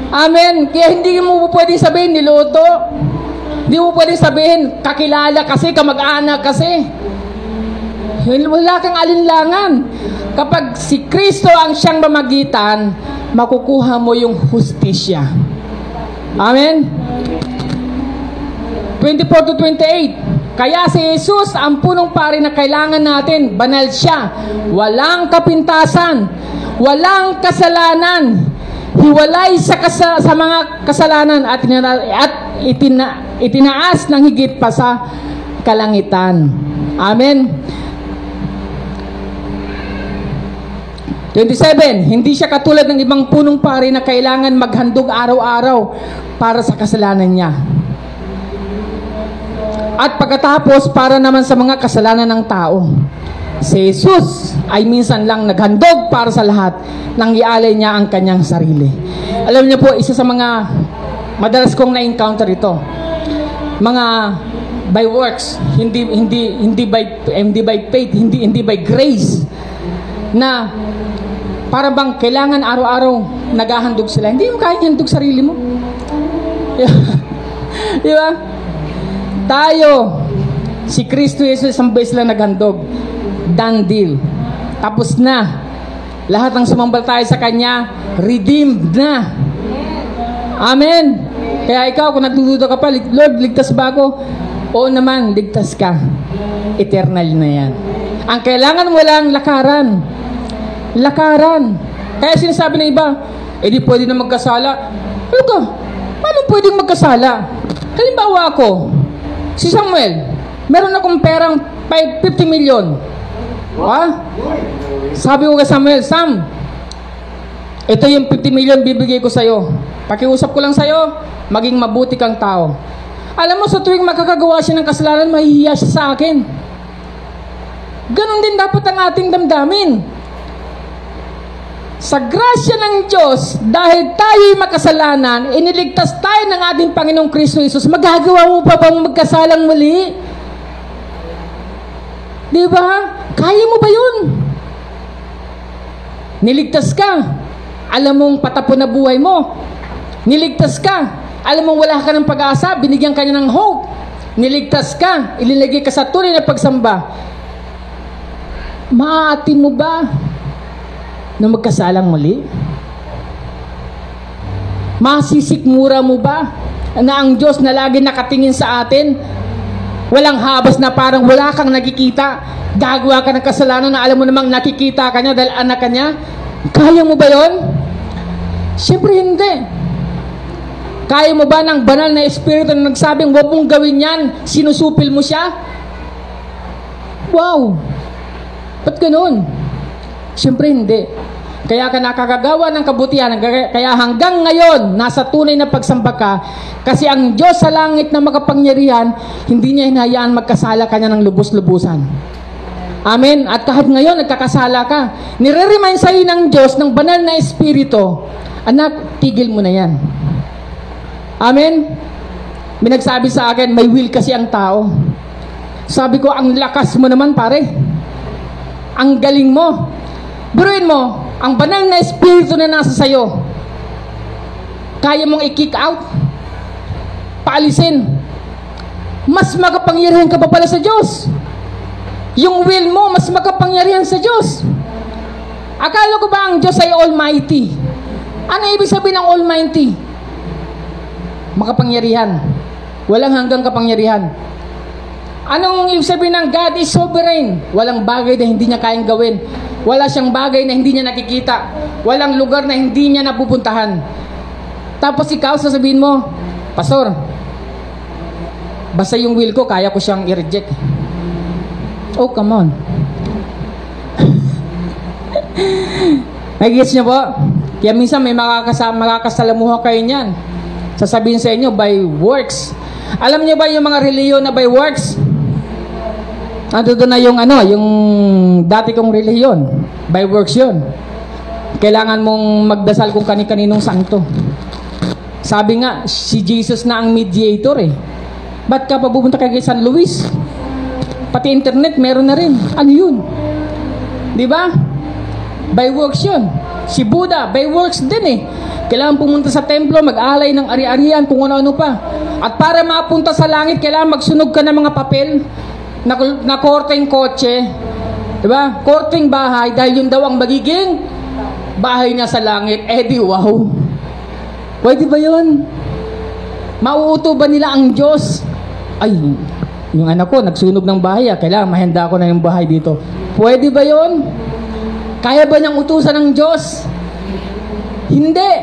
Amen. Kaya hindi mo pwedeng sabihin niluto. Hindi mo pwedeng sabihin kakilala kasi, kamag-anak kasi. Wala kang alinlangan. Kapag si Kristo ang siyang mamagitan, makukuha mo yung hustisya. Amen? 24 to 28. Kaya si Jesus, ang punong pari na kailangan natin, banal siya, walang kapintasan, walang kasalanan, hiwalay sa mga kasalanan at itinaas ng higit pa sa kalangitan. Amen. 27, hindi siya katulad ng ibang punong pari na kailangan maghandog araw-araw para sa kasalanan niya. At pagkatapos, para naman sa mga kasalanan ng tao. Si Jesus ay minsan lang naghandog para sa lahat nang ialay niya ang kanyang sarili. Alam niyo po, isa sa mga madalas kong na-encounter ito. Mga by works, hindi by faith, hindi by grace, na para bang kailangan araw-araw naghahandog sila. Hindi mo kaya handog sarili mo. Di ba? Tayo, si Kristo Jesus, isang beses lang naghandog. Done deal. Tapos na. Lahat ng sumampalataya sa Kanya, redeemed na. Amen. Kaya ikaw, kung nagdududa ka pa, Lord, ligtas ba ako? Oo naman, ligtas ka. Eternal na yan. Ang kailangan mo lang, lakaran. Lakaran. Kaya sinasabi ng iba, di pwede na magkasala. Ano ka? Paano pwedeng magkasala? Halimbawa ako, si Samuel, meron akong perang 50 million. Ha? Sabi ko kay Samuel, Sam, ito yung 50 million bibigay ko sa'yo. Pakiusap ko lang sa'yo, maging mabuti kang tao. Alam mo, sa tuwing makakagawa siya ng kasalanan, mahihiya siya sa akin. Ganon din dapat ang ating damdamin. Sa grasya ng Diyos, dahil tayo'y makasalanan, iniligtas tayo ng ating Panginoong Kristo Jesus, magagawa mo pa bang magkasalang muli? Di ba? Kaya mo ba yun? Niligtas ka. Alam mong patapon na buhay mo. Niligtas ka. Alam mong wala ka ng pag-asa, binigyan ka niya ng hope. Niligtas ka. Ilinagay ka sa tunay na pagsamba. Maatin mo ba na magkasalang muli? Masisikmura mo ba na ang Diyos na lagi nakatingin sa atin, walang habas na parang wala kang nakikita, gagawa ka ng kasalanan na alam mo namang nakikita ka niya dahil anak ka niya? Kaya mo ba yon? Siyempre hindi. Kaya mo ba ng banal na espiritu na nagsabing huwag mong gawin yan, sinusupil mo siya? Wow! Ba't ganun? Siyempre hindi. Kaya ka nakakagawa ng kabutihan, kaya hanggang ngayon, nasa tunay na pagsamba ka, kasi ang Diyos sa langit na makapangyarihan, hindi niya hinahayaan magkasala ka niya ng lubos-lubusan. Amen? At kahit ngayon, nagkakasala ka, nire-remind sa'yo ng Diyos, ng banal na espiritu, anak, tigil mo na yan. Amen? May nagsabi sa akin, may will kasi ang tao. Sabi ko, ang lakas mo naman pare. Ang galing mo. Buruin mo, ang banal na espiritu na nasa sayo, kaya mong i-kick out, paalisin. Mas makapangyarihan ka pa pala sa Diyos. Yung will mo, mas makapangyarihan sa Diyos. Akala ko ba ang Diyos ay almighty? Ano ibig sabihin ng almighty? Makapangyarihan. Walang hanggang kapangyarihan. Anong ibig sabihin ng God is sovereign? Walang bagay na hindi niya kayang gawin. Wala siyang bagay na hindi niya nakikita. Walang lugar na hindi niya napupuntahan. Tapos ikaw, sasabihin mo, Pastor, basta yung will ko, kaya ko siyang i-reject. Oh, come on. Nag-gets niyo po? Kaya minsan may makakasalamuha kayo niyan. Sasabihin sa inyo, by works. Alam niyo ba yung mga reliyon na by works? Doon na yung yung dati kong reliyon. By works yun. Kailangan mong magdasal kung kani-kaninong santo. Sabi nga, si Jesus na ang mediator eh. Ba't ka pa pupunta kay San Luis? Pati internet, meron na rin. Ano yun? Di ba? By works yun. Si Buddha, by works din eh. Kailangan pumunta sa templo, mag-alay ng ari-arian, kung ano-ano pa. At para mapunta sa langit, kailangan magsunog ka ng mga papel na korteng kotse, diba? Korteng bahay, dahil yun daw ang magiging bahay niya sa langit. Di wow. Pwede ba yun? Mauuto ba nila ang Diyos? Ay, Yung anak ko, nagsunog ng bahay, kailangan mahanda ko na yung bahay dito. Pwede ba yon? Kaya ba niyang utusan ng Diyos? Hindi.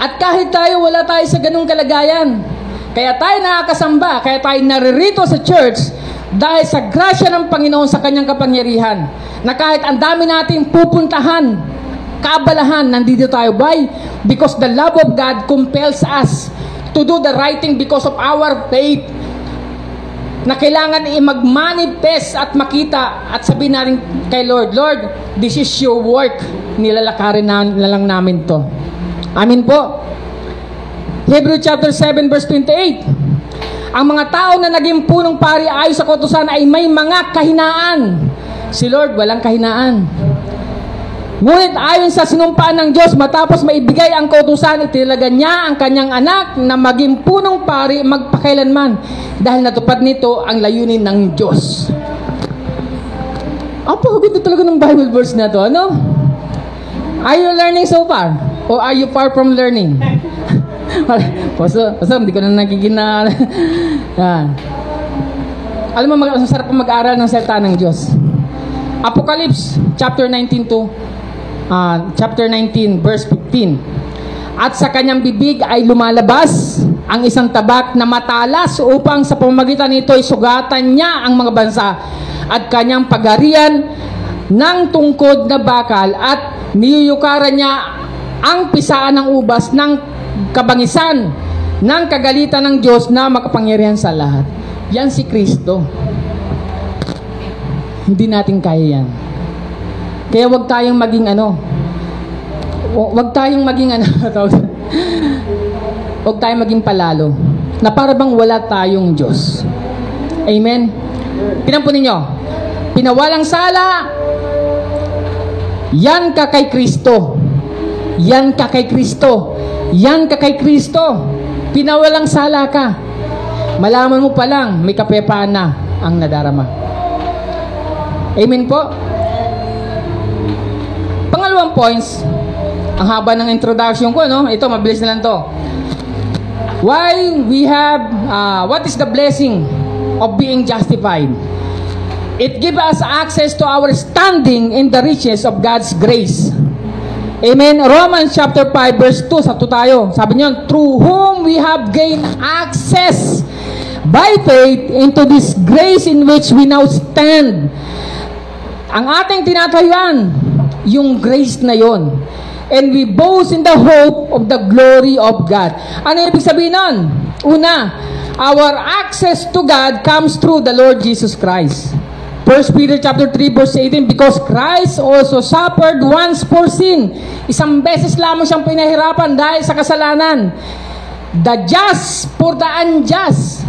At kahit tayo, wala tayo sa ganung kalagayan. Kaya tayo nakakasamba, kaya tayo naririto sa church dahil sa grasya ng Panginoon sa kanyang kapangyarihan. Na kahit ang dami nating pupuntahan, kaabalahan, nandito tayo. Why? Because the love of God compels us to do the right thing because of our faith. Na kailangan mag-manifest at makita at sabihin natin kay Lord, Lord, this is your work. Nilalakarin na lang namin to. Amin po. Hebrews chapter 7 verse 28. Ang mga tao na naging punong pari ayon sa kautusan ay may mga kahinaan. Si Lord, walang kahinaan. Ngunit ayon sa sinumpaan ng Diyos, matapos maibigay ang kautusan, itinagan niya ang kanyang anak na maging punong pari magpakailanman dahil natupad nito ang layunin ng Diyos. Ganda talaga ng Bible verse na to, ano? Are you learning so far? Or are you far from learning? Pastor, hindi ko na nakikina. Alam mo, masarap mag-aaral ng salita ng Diyos. Apocalypse chapter 19 verse 15. At sa kanyang bibig ay lumalabas ang isang tabak na matalas upang sa pamamagitan nito ay sugatan niya ang mga bansa at kanyang pagharian ng tungkod na bakal at niyuyukaran niya ang pisaan ng ubas ng kabangisan ng kagalitan ng Diyos na makapangyarihan sa lahat. Yan si Kristo. Hindi natin kaya yan. Kaya wag tayong maging wag tayong maging palalo na para bang wala tayong Diyos. Amen? Pinampunin nyo. Pinawalang sala, yan ka kay Kristo. Yan ka kay Kristo. Yan ka kay Kristo. Pinawalang sala ka. Malaman mo pa lang, may kapayapaan na ang nadarama. Amen po? Pangalawang points, ang haba ng introduction ko, no? Ito, mabilis na lang to. Why we have, what is the blessing of being justified? It gives us access to our standing in the riches of God's grace. Amen. Romans chapter 5 verse 2, sa 2 tayo. Sabi niyo, through whom we have gained access by faith into this grace in which we now stand. Ang ating tinatayuan, yung grace na yon. And we boast in the hope of the glory of God. Ano ibig sabihin nun? Una, our access to God comes through the Lord Jesus Christ. 1 Peter chapter 3 verse 18, because Christ also suffered once for sin. Isang beses lamang siyang pinahirapan dahil sa kasalanan. The just for the unjust.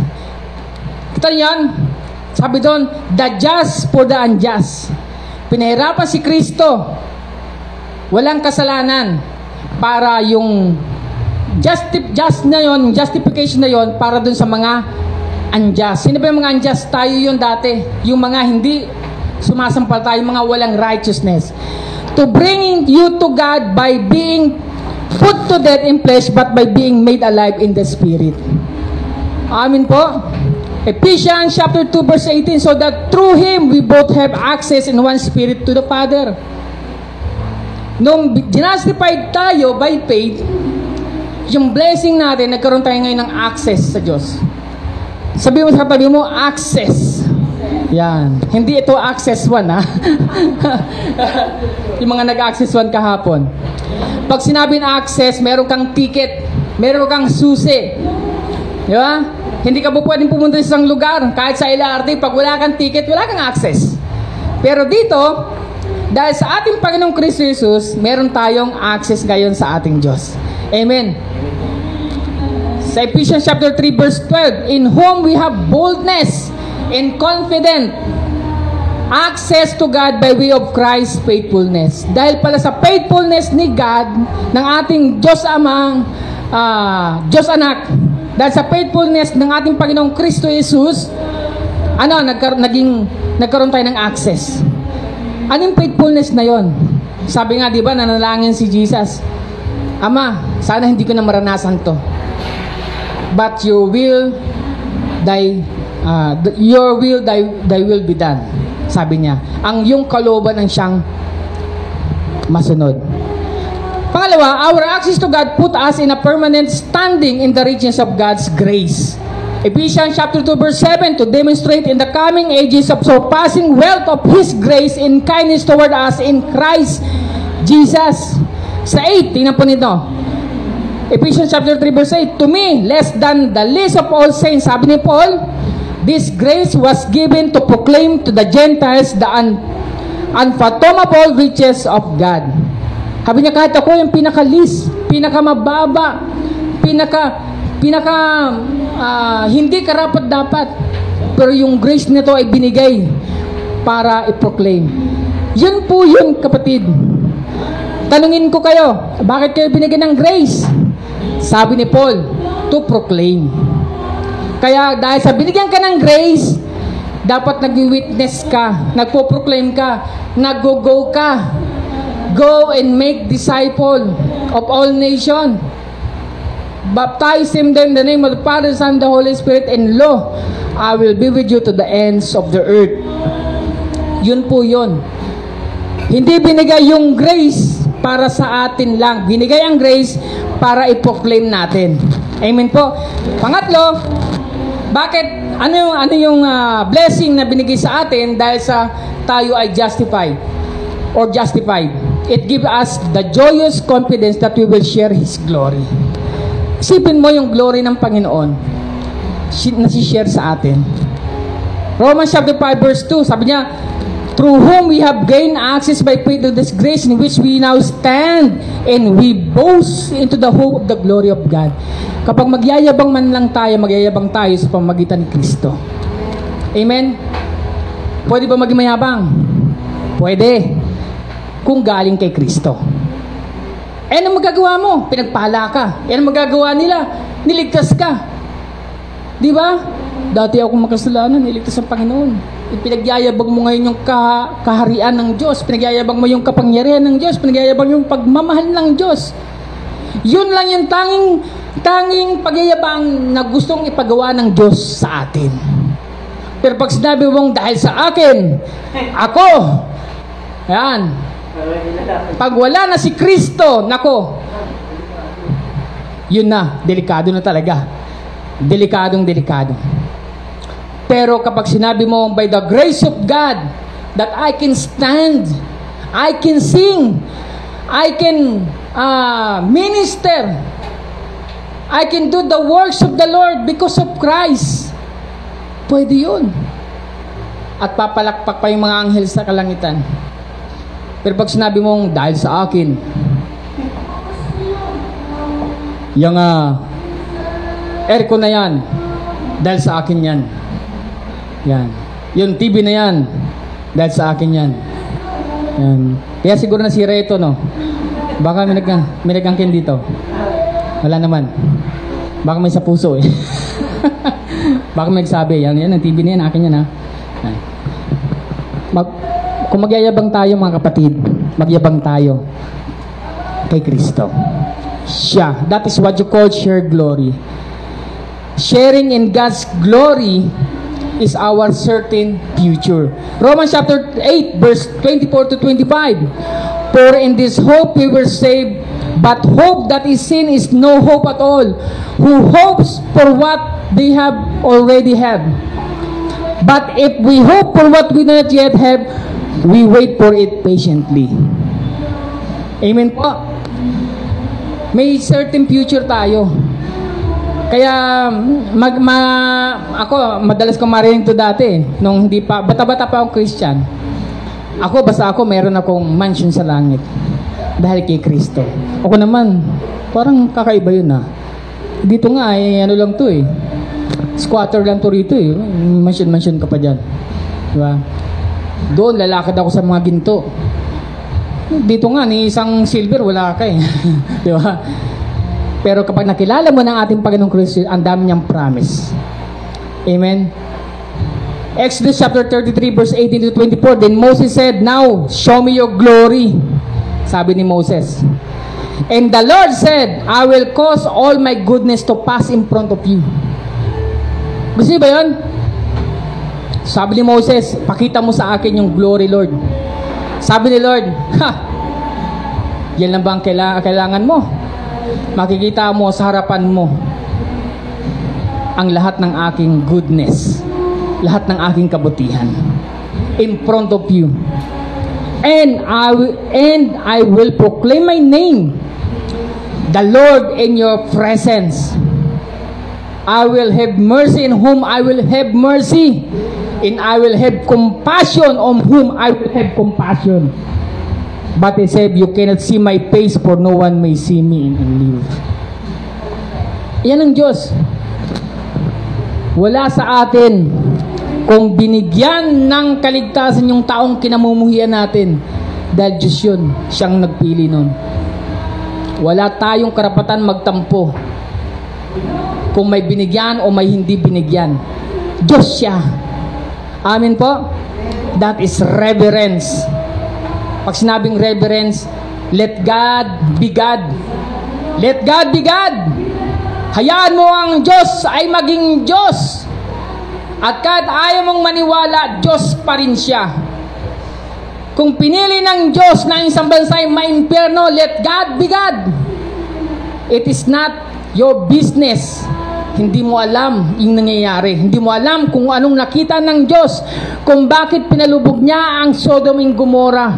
Kita niyo yan? Sabi doon, the just for the unjust. Pinahirapan si Kristo. Walang kasalanan. Para yung justification na yon para dun sa mga unjust. Sino ba yung mga unjust? Tayo yun dati. Yung mga hindi sumasampalataya, yung mga walang righteousness. To bring you to God by being put to death in flesh but by being made alive in the Spirit. Amen po. Ephesians chapter 2 verse 18, so that through Him we both have access in one Spirit to the Father. Nung justified tayo by faith, yung blessing natin, nagkaroon tayo ngayon ng access sa Diyos. Sabi mo sa katabi mo, access. Yan. Hindi ito access 1, ha? Yung mga nag-access 1 kahapon. Pag sinabing access, meron kang ticket, meron kang susi. Di ba? Hindi ka po pwedeng pumunta sa isang lugar. Kahit sa LRT, pag wala kang ticket, wala kang access. Pero dito, dahil sa ating Panginoong Kristo Jesus, meron tayong access ngayon sa ating Diyos. Amen. Sa Ephesians chapter 3 verse 12, in whom we have boldness and confident access to God by way of Christ's faithfulness. Dahil pala sa faithfulness ni God, ng ating Diyos Amang, Diyos Anak, dahil sa faithfulness ng ating Panginoong Kristo Jesus, nagkaroon tayo ng access. Anong faithfulness na yon? Sabi nga, di ba, nanalangin si Jesus, Ama, sana hindi ko na maranasan to. But your will, thy Your will, thy will be done. Sabi niya. Ang yung kalooban ang siyang masunod. Pangalawa, our access to God put us in a permanent standing in the riches of God's grace. Ephesians chapter 2 verse 7, to demonstrate in the coming ages of surpassing wealth of His grace and kindness toward us in Christ Jesus. Sa 8, tingnan po nito. Ephesians chapter 3 verse 8, to me, less than the least of all saints, sabi ni Paul, this grace was given to proclaim to the Gentiles the unfathomable riches of God. Sabi niya, kahit ako yung pinaka-least, pinaka-mababa, hindi karapat-dapat, pero yung grace nito ay binigay para i-proclaim. Yun po yun, kapatid. Tanungin ko kayo, bakit kayo binigyan ng grace? Sabi ni Paul, to proclaim. Kaya dahil sa binigyan ka ng grace, dapat nag-witness ka, nagpo-proclaim ka, nag-go ka. Go and make disciple of all nations. Baptize them in the name of the Father, Son, and the Holy Spirit, and lo, I will be with you to the ends of the earth. Yun po yun. Hindi binigay yung grace para sa atin lang. Binigay ang grace para i-proclaim natin. Amen po. Pangatlo, bakit? Ano yung blessing na binigay sa atin dahil sa tayo ay justified? It gives us the joyous confidence that we will share His glory. Isipin mo yung glory ng Panginoon na si-share sa atin. Romans chapter 5 verse 2, sabi niya, through whom we have gained access by faith to this grace in which we now stand, and we boast into the hope of the glory of God. Kapag magyayabang man lang tayo, magyayabang tayo sa pamamagitan ni Kristo. Amen? Pwede ba maging mayabang? Pwede. Kung galing kay Kristo. Ano magagawa mo? Pinagpala ka. Ano magagawa nila? Niligtas ka. Di ba? Dati ako makasalanan, niligtas ang Panginoon. Pinagyayabang mo ngayon yung kaharian ng Diyos. Pinagyayabang mo yung kapangyarihan ng Diyos. Pinagyayabang yung pagmamahal ng Diyos. Yun lang yung tanging pagyayabang na gustong ipagawa ng Diyos sa atin. Pero pag sinabi mong dahil sa akin, ako, yan, pag wala na si Kristo, nako, yun na, delikado na talaga. Delikado. Pero kapag sinabi mo, by the grace of God, that I can stand, I can sing, I can minister, I can do the works of the Lord because of Christ. Pwede yun. At papalakpak pa yung mga anghel sa kalangitan. Pero pag sinabi mong, dahil sa akin, yung aircon na yan, dahil sa akin yan. Yan. Yung TV na yan, dahil sa akin yan. Yan. Kaya siguro nasira ito, no? Baka may nagangkin dito. Wala naman. Baka may sa puso, eh. Baka may nagsabi, yan, ang TV na yan, akin yan, ha? Yan. Kung magyayabang tayo, mga kapatid, magyabang tayo kay Kristo. Siya. That is what you call share glory. Sharing in God's glory is our certain future. Romans chapter 8 verse 24 to 25. For in this hope we were saved, but hope that is seen is no hope at all. Who hopes for what they have already have? But if we hope for what we do not yet have, we wait for it patiently. Amen po. May certain future tayo. Kaya ako madalas ko marinig to dati nung hindi pa bata-bata pa akong Christian. Basta ako meron akong mansion sa langit dahil kay Kristo. Ako naman parang kakaiba yun ah. Dito nga ano lang to eh. Squatter lang to rito eh. Mansion ka pa diyan. Di ba? Doon lalakad ako sa mga ginto. Dito nga ni isang silver wala ka eh. Di ba? Pero kapag nakilala mo ng ating Panginoong Kristo, ang dami niyang promise. Amen. Exodus chapter 33 verse 18 to 24. Then Moses said, "Now show me your glory." Sabi ni Moses. And the Lord said, "I will cause all my goodness to pass in front of you." Gusto niyo ba yun? Sabi ni Moses, pakita mo sa akin yung glory, Lord. Sabi ni Lord, yan lang ba ang kailangan mo? Makikita mo sa harapan mo ang lahat ng aking goodness, lahat ng aking kabutihan in front of you. And I will proclaim my name, the Lord, in your presence. I will have mercy in whom I will have mercy, and I will have compassion on whom I will have compassion. But he said, you cannot see my face, for no one may see me and live. Yan ang Diyos. Wala sa atin kung binigyan ng kaligtasan yung taong kinamumuhian natin, dahil Diyos yun, siyang nagpili nun. Wala tayong karapatan magtampo kung may binigyan o may hindi binigyan. Diyos siya. Amen po? That is reverence. Pag sinabing reverence, let God be God. Let God be God. Hayaan mo ang Diyos ay maging Diyos. At kahit ayaw mong maniwala, Diyos pa rin siya. Kung pinili ng Diyos na isang bansa ay maimpyerno, let God be God. It is not your business. Hindi mo alam yung nangyayari. Hindi mo alam kung anong nakita ng Diyos. Kung bakit pinalubog niya ang Sodom and Gomorrah.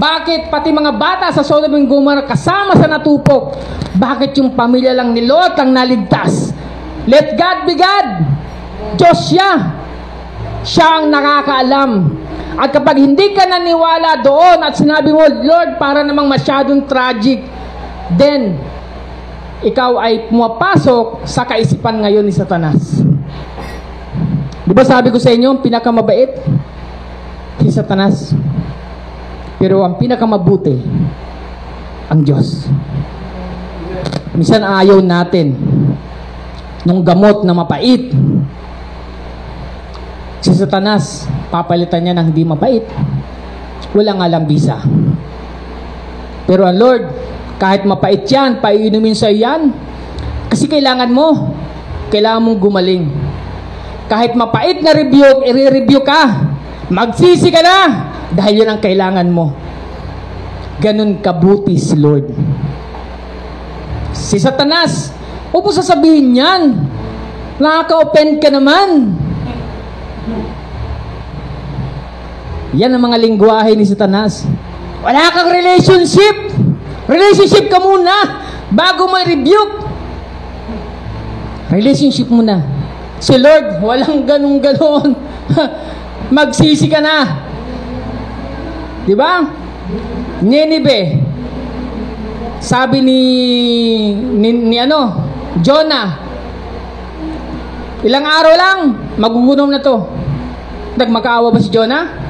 Bakit pati mga bata sa Sodom and Gomorrah kasama sa natupok. Bakit yung pamilya lang ni Lot ang naligtas. Let God be God. Diyos siya. Siya ang nakakaalam. At kapag hindi ka naniwala doon at sinabi mo, Lord, para namang masyadong tragic, then ikaw ay pumapasok sa kaisipan ngayon ni Satanas. Di ba sabi ko sa inyo, pinakamabait si Satanas, pero ang pinakamabuti ang Diyos. Minsan ayaw natin nung gamot na mapait. Si Satanas, papalitan niya ng hindi mapait. Walang alambisa. Pero ang Lord, kahit mapait yan, paiinumin sa yan. Kasi kailangan mo. Kailangan mong gumaling. Kahit mapait na rebuke, i-review ka. Magsisi ka na. Dahil yun ang kailangan mo. Ganun kabuti si Lord. Si Satanas, huwag mo sasabihin yan. Nakaka-offend ka naman. Yan ang mga lingwahe ni Satanas. Wala kang relationship. Relationship ka muna bago may rebuke. Relationship muna. Si Lord, walang ganun-ganon. Magsisi ka na. Diba? Nineveh. Sabi ni Jonah, ilang araw lang, magugunom na to. Nagmakaawa ba si Jonah?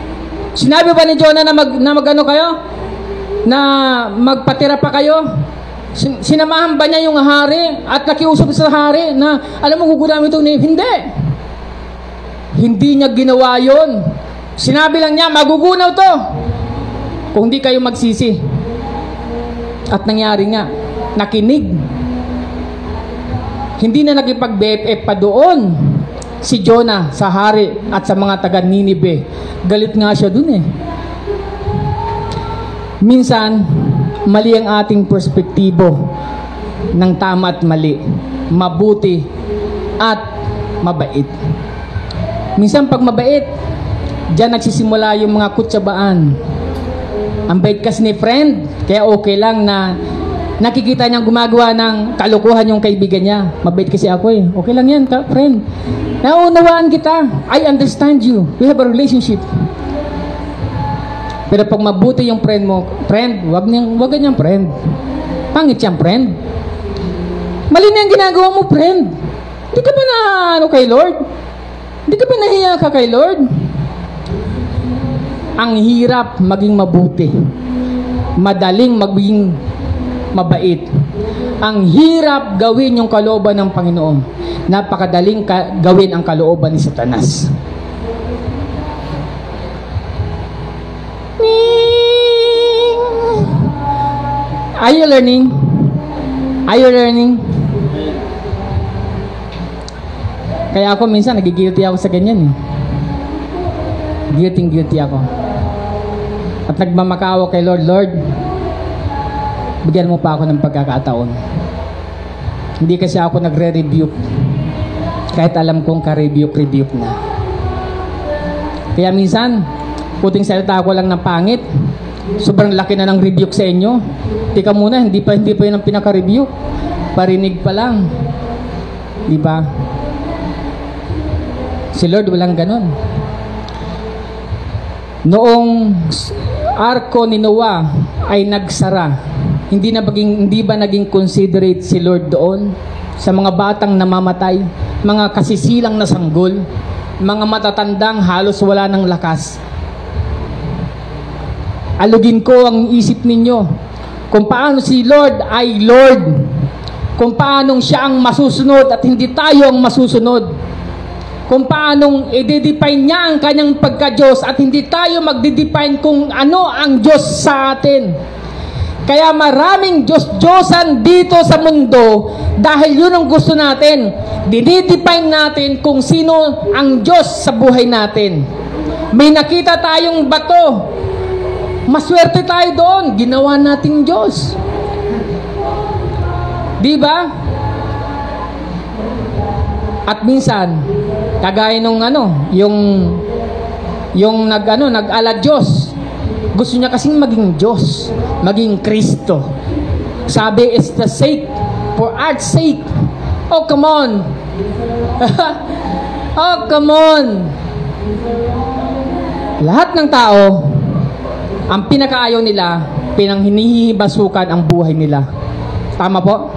Sinabi ba ni Jonah na magano kayo? Na magpatira pa kayo? Sinamahan ba niya yung hari at nakiusap sa hari na alam mo gugunamin ito? Hindi. Hindi niya ginawa yon. Sinabi lang niya magugunaw to kung di kayo magsisi. At nangyari nga, nakinig. Hindi na nakipag-BFF pa doon si Jonah sa hari at sa mga taga Nineveh. Galit nga siya dun eh. Minsan, mali ang ating perspektibo ng tama at mali, mabuti at mabait. Minsan pag mabait, diyan nagsisimula yung mga kutsabaan. Ang bait kasi ni friend, kaya okay lang na nakikita niyang gumagawa ng kalokohan yung kaibigan niya. Mabait kasi ako eh. Okay lang yan, friend. Naunawaan kita. I understand you. We have a relationship. Pero pag mabuti yung friend mo, friend, wag ganyang friend. Pangit siyang friend. Mali na yung ginagawa mo, friend. Hindi ka ba na kay Lord? Hindi ka ba nahiya ka kay Lord? Ang hirap maging mabuti. Madaling maging mabait. Ang hirap gawin yung kalooban ng Panginoon. Napakadaling gawin ang kalooban ni Satanas. Are you learning? Are you learning? Kaya ako minsan nagigilty ako sa ganyan eh. Guilty ako. At nagmamakawa kay Lord, Lord, bigyan mo pa ako ng pagkakataon. Hindi kasi ako nagre-rebuke. Kahit alam kong ka-rebuke na. Kaya minsan, puting salita ko lang ng pangit, sobrang laki na ng rebuke sa inyo. Tika muna, hindi pa yun ang pinaka-rebuke. Parinig pa lang. Di ba? Si Lord walang ganon. Noong arko ni Noah ay nagsara, hindi ba naging considerate si Lord doon sa mga batang namamatay, mga kasisilang na sanggol, mga matatandang halos wala ng lakas? Alugin ko ang isip ninyo kung paano si Lord ay Lord, kung paano siya ang masusunod at hindi tayo ang masusunod, kung paanong i-define niya ang kanyang pagka-Diyos at hindi tayo magdi-define kung ano ang Diyos sa atin. Kaya maraming Diyos-Diyosan dito sa mundo dahil yun ang gusto natin. Dinidefine natin kung sino ang Diyos sa buhay natin. May nakita tayong bato, maswerte tayo doon, ginawa nating Diyos. Di ba? At minsan, kagaya nung yung nag-ala Diyos. Gusto niya kasing maging Diyos, maging Kristo. Sabi, it's the sake, for art's sake. Oh, come on. Oh, come on. Lahat ng tao, ang pinakaayaw nila, pinanghinihibasukan ang buhay nila. Tama po?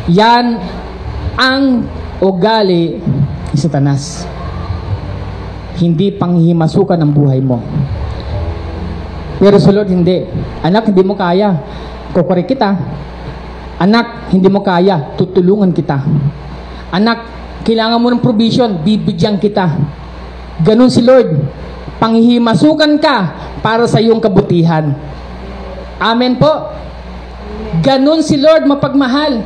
Yan ang ugali ni Satanas. Hindi panghihimasukan ang buhay mo. Pero sa Lord, hindi. Anak, hindi mo kaya. Kukurik kita. Anak, hindi mo kaya. Tutulungan kita. Anak, kailangan mo ng provision. Bibigyan kita. Ganun si Lord. Panghihimasukan ka para sa iyong kabutihan. Amen po. Ganun si Lord mapagmahal.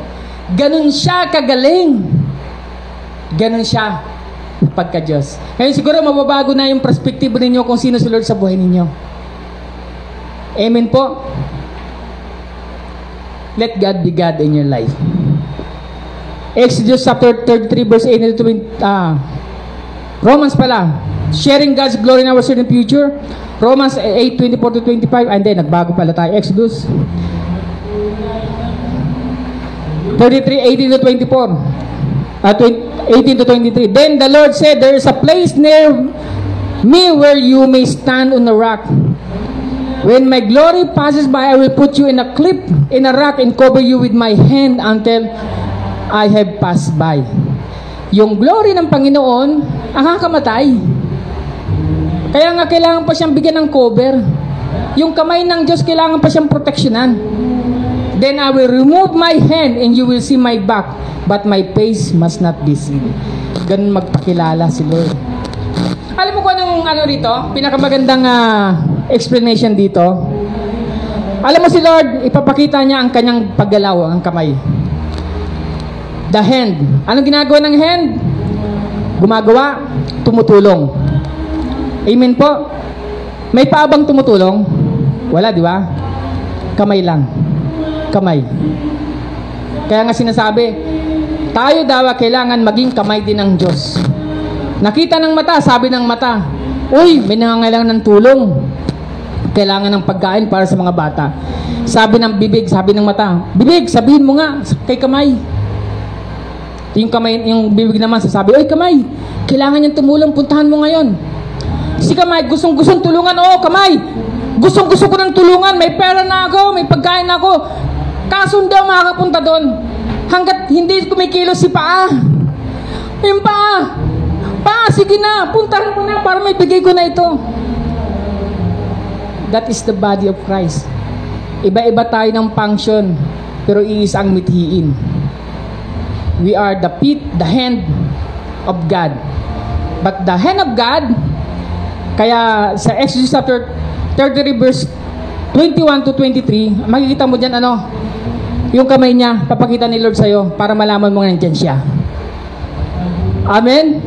Ganun siya kagaling. Ganun siya pagka-Diyos. Ngayon siguro mababago na yung perspektibo ninyo kung sino si Lord sa buhay ninyo. Amen po. Let God be God in your life. Exodus chapter 33 verse 8 to 20, Romans pala. Sharing God's glory in our certain future. Romans 8:24 to 25. And then nagbago pala tayo. Exodus 33:18 to 24. 18 to 23. Then the Lord said, there is a place near me where you may stand on a rock. When my glory passes by, I will put you in a cliff, in a rock, and cover you with my hand until I have passed by. Yung glory ng Panginoon, ang kakamatay. Kaya nga kailangan pa siyang bigyan ng cover. Yung kamay ng Diyos, kailangan pa siyang proteksyonan. Then I will remove my hand and you will see my back, but my face must not be seen. Ganun magpakilala si Lord. Alam mo kung anong rito? Pinakamagandang explanation dito. Alam mo si Lord, ipapakita niya ang kanyang paggalaw, ang kamay. The hand. Anong ginagawa ng hand? Gumagawa, tumutulong. Amen po. May paabang tumutulong? Wala, di ba? Kamay lang. Kamay. Kaya nga sinasabi, tayo daw kailangan maging kamay din ng Diyos. Nakita ng mata, sabi ng mata, uy, may nangangailangan ng tulong. Kailangan ng pagkain para sa mga bata. Sabi ng bibig, sabi ng mata, bibig, sabihin mo nga kay kamay. Yung kamay, yung bibig naman sasabi, uy kamay, kailangan niyang tumulong, puntahan mo ngayon. Si kamay, gustong tulungan, oo kamay, gustong ko ng tulungan, may pera na ako, may pagkain na ako. Kaso hindi ako makakapunta doon hanggat hindi kumikilos si paa. Yung paa, sige na, puntahan mo na para may bigay ko na ito. That is the body of Christ. Iba-iba tayo ng function, pero iisa ang mithiin. We are the feet, the hand of God. But the hand of God, kaya sa Exodus chapter 33 verse 21 to 23, makikita mo dyan yung kamay niya, papakita ni Lord sa'yo para malaman mo nga nandyan siya. Amen?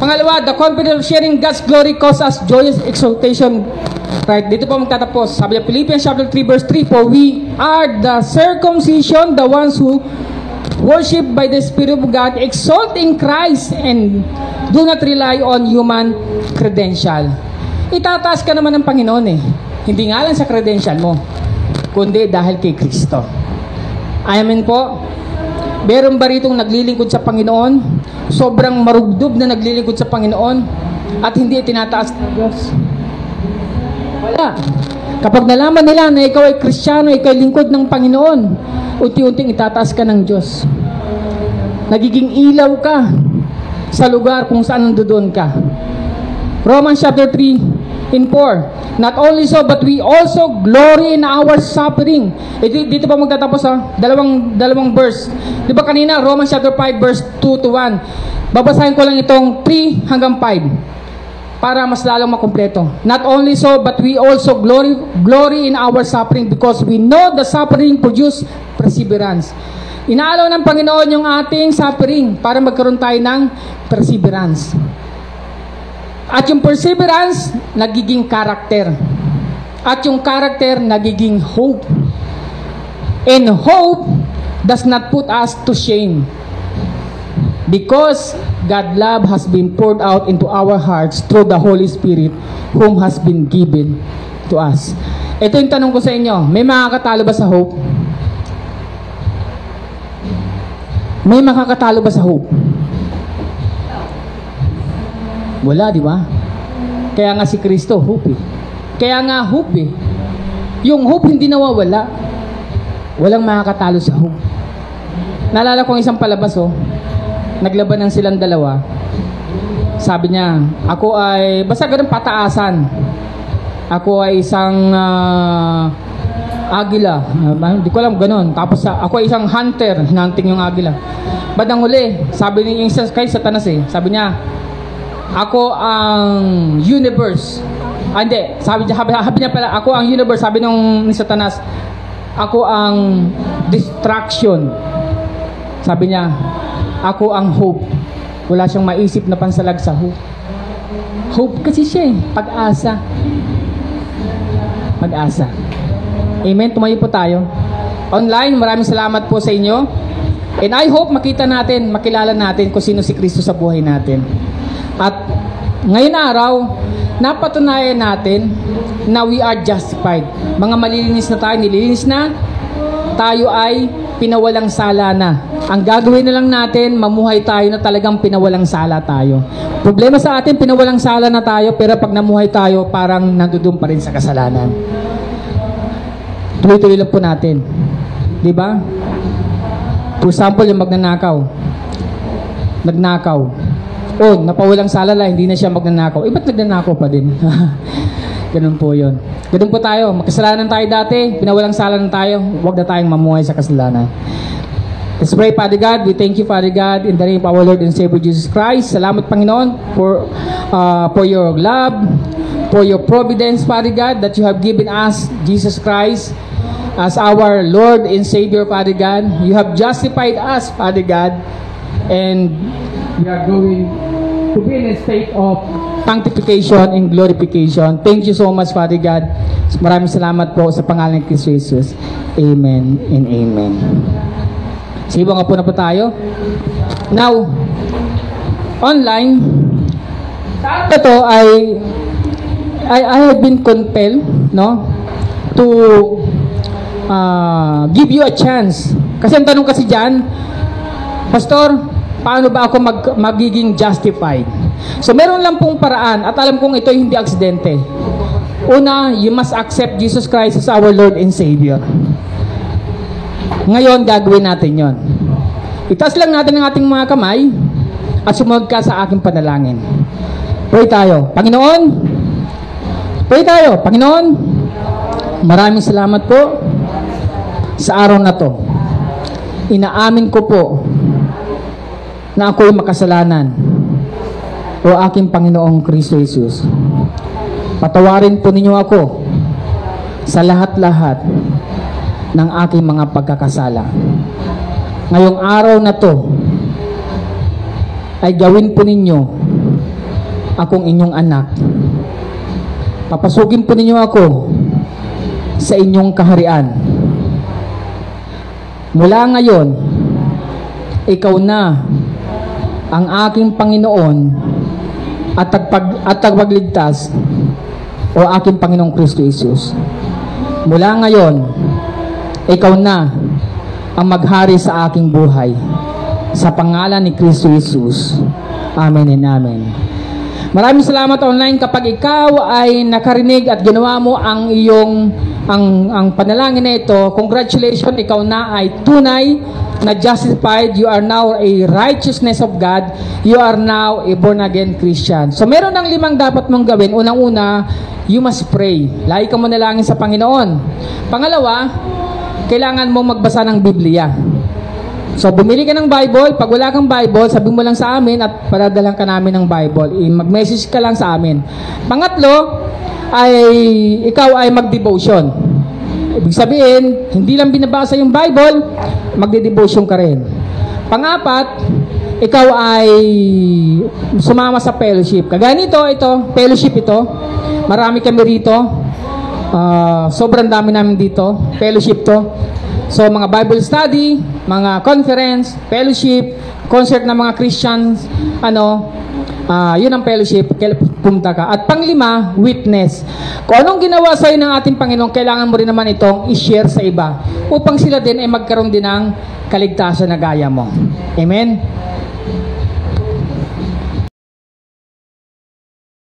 Pangalawa, the confidence of sharing God's glory causes us joyous exaltation. Right, dito po magtatapos. Sabi niya, Philippians chapter 3 verse 3, for we are the circumcision, the ones who worship by the Spirit of God, exalt in Christ, and do not rely on human credential. Itataas ka naman ng Panginoon eh. Hindi nga lang sa credential mo, kundi dahil kay Kristo. Amen po. Meron ba ritong naglilingkod sa Panginoon? Sobrang marugdob na naglilingkod sa Panginoon at hindi tinataas ng Diyos? Wala. Kapag nalaman nila na ikaw ay Kristiyano, ikaw ay lingkod ng Panginoon, unti-unting itataas ka ng Diyos. Nagiging ilaw ka sa lugar kung saan nandoon ka. Romans chapter 3 in 4. Not only so, but we also glory in our suffering. Dito pa magtatapos ha, dalawang verse. Di ba kanina, Romans chapter 5 verse 2 to 1. Babasahin ko lang itong 3 hanggang 5 para mas lalong makumpleto. Not only so, but we also glory in our suffering because we know the suffering produce perseverance. Inaalaw ng Panginoon yung ating suffering para magkaroon tayo ng perseverance. At yung perseverance, nagiging character. At yung character, nagiging hope. And hope does not put us to shame. Because God's love has been poured out into our hearts through the Holy Spirit whom has been given to us. Ito yung tanong ko sa inyo, may makakatalo ba sa hope? May makakatalo ba sa hope? Wala, di ba? Kaya nga si Kristo, hope eh. Kaya nga hope eh. Yung hope hindi nawawala. Walang makakatalo sa hope. Naalala ko isang palabas oh. Naglaban ng silang dalawa. Sabi niya, ako ay, basta ganun pataasan. Ako ay isang agila. Hindi ko alam ganun. Tapos ako ay isang hunter. Hinunting yung agila. Badang huli, sabi niya yung kay Satanas eh. Sabi niya, ako ang universe. Hindi, sabi niya pala, ako ang universe. Sabi ni Satanas, ako ang distraction. Sabi niya, ako ang hope. Wala siyang maisip na pansalag sa hope. Hope kasi siya eh, pag-asa. Pag-asa. Amen, tumayo po tayo. Online, maraming salamat po sa inyo. And I hope makita natin, makilala natin kung sino si Kristo sa buhay natin. At ngayon araw, napatunayan natin na we are justified. Mga malilinis na tayo, nililinis na, tayo ay pinawalang sala na. Ang gagawin na lang natin, mamuhay tayo na talagang pinawalang sala tayo. Problema sa atin, pinawalang sala na tayo, pero pag namuhay tayo, parang nandudun pa rin sa kasalanan. Tuloy-tuloy lang po natin. Diba? For example, yung magnanakaw. Nagnakaw. O, napawalang sala lang, hindi na siya magnanakaw. Ba't nagnanakaw pa din? Ganun po yun. Ganun po tayo. Makasalanan tayo dati, pinawalang sala na tayo, huwag na tayong mamuhay sa kasalanan. Let's pray, Father God. We thank you, Father God, in the name of our Lord and Savior Jesus Christ. Salamat, Panginoon, for your love, for your providence, Father God, that you have given us, Jesus Christ, as our Lord and Savior, Father God. You have justified us, Father God, and we are going to be in a state of sanctification and glorification. Thank you so much, Father God. Maraming salamat po sa pangalan ng Kristo Jesus. Amen and amen. Sibo nga po na po tayo. Now, online, ito I have been compelled, no, to give you a chance. Kasi ang tanong kasi dyan, Pastor, paano ba ako magiging justified? So meron lang pong paraan at alam kong ito hindi aksidente. Una, you must accept Jesus Christ as our Lord and Savior. Ngayon, gagawin natin yon. Itaas lang natin ang ating mga kamay at sumunod ka sa aking panalangin. Pray tayo. Panginoon, pray tayo. Panginoon, maraming salamat po sa araw na to. Inaamin ko po na ako'y makasalanan. O aking Panginoong Kristo Jesus, patawarin po ninyo ako sa lahat-lahat ng aking mga pagkakasala. Ngayong araw na to ay gawin po ninyo akong inyong anak. Papasukin po ninyo ako sa inyong kaharian. Mula ngayon, ikaw na ang aking Panginoon at tagapagligtas o aking Panginoong Kristo Jesus. Mula ngayon, ikaw na ang maghari sa aking buhay. Sa pangalan ni Kristo Jesus. Amen and amen. Maraming salamat online kapag ikaw ay nakarinig at ginawa mo ang iyong ang panalangin na ito. Congratulations, ikaw na ay tunay na justified. You are now a righteousness of God. You are now a born again Christian. So meron ng 5 dapat mong gawin. Unang-una, you must pray. Lagi ka manalangin sa Panginoon. Pangalawa, kailangan mong magbasa ng Biblia. So, bumili ka ng Bible. Pag wala kang Bible, sabi mo lang sa amin at paradalan ka namin ng Bible. Mag-message ka lang sa amin. Pangatlo, ay ikaw ay mag-devotion. Ibig sabihin, hindi lang binabasa yung Bible, magde-devotion ka rin. Pangapat, ikaw ay sumama sa fellowship. Kagaya nito, fellowship ito. Marami kami rito. Sobrang dami namin dito. Fellowship to. So, mga Bible study, mga conference, fellowship, concert ng mga Christians, yun ang fellowship, pumunta ka. At panglima, witness. Kung anong ginawa sa'yo ng ating Panginoon, kailangan mo rin naman itong i-share sa iba upang sila din ay magkaroon din ng kaligtasan na gaya mo. Amen?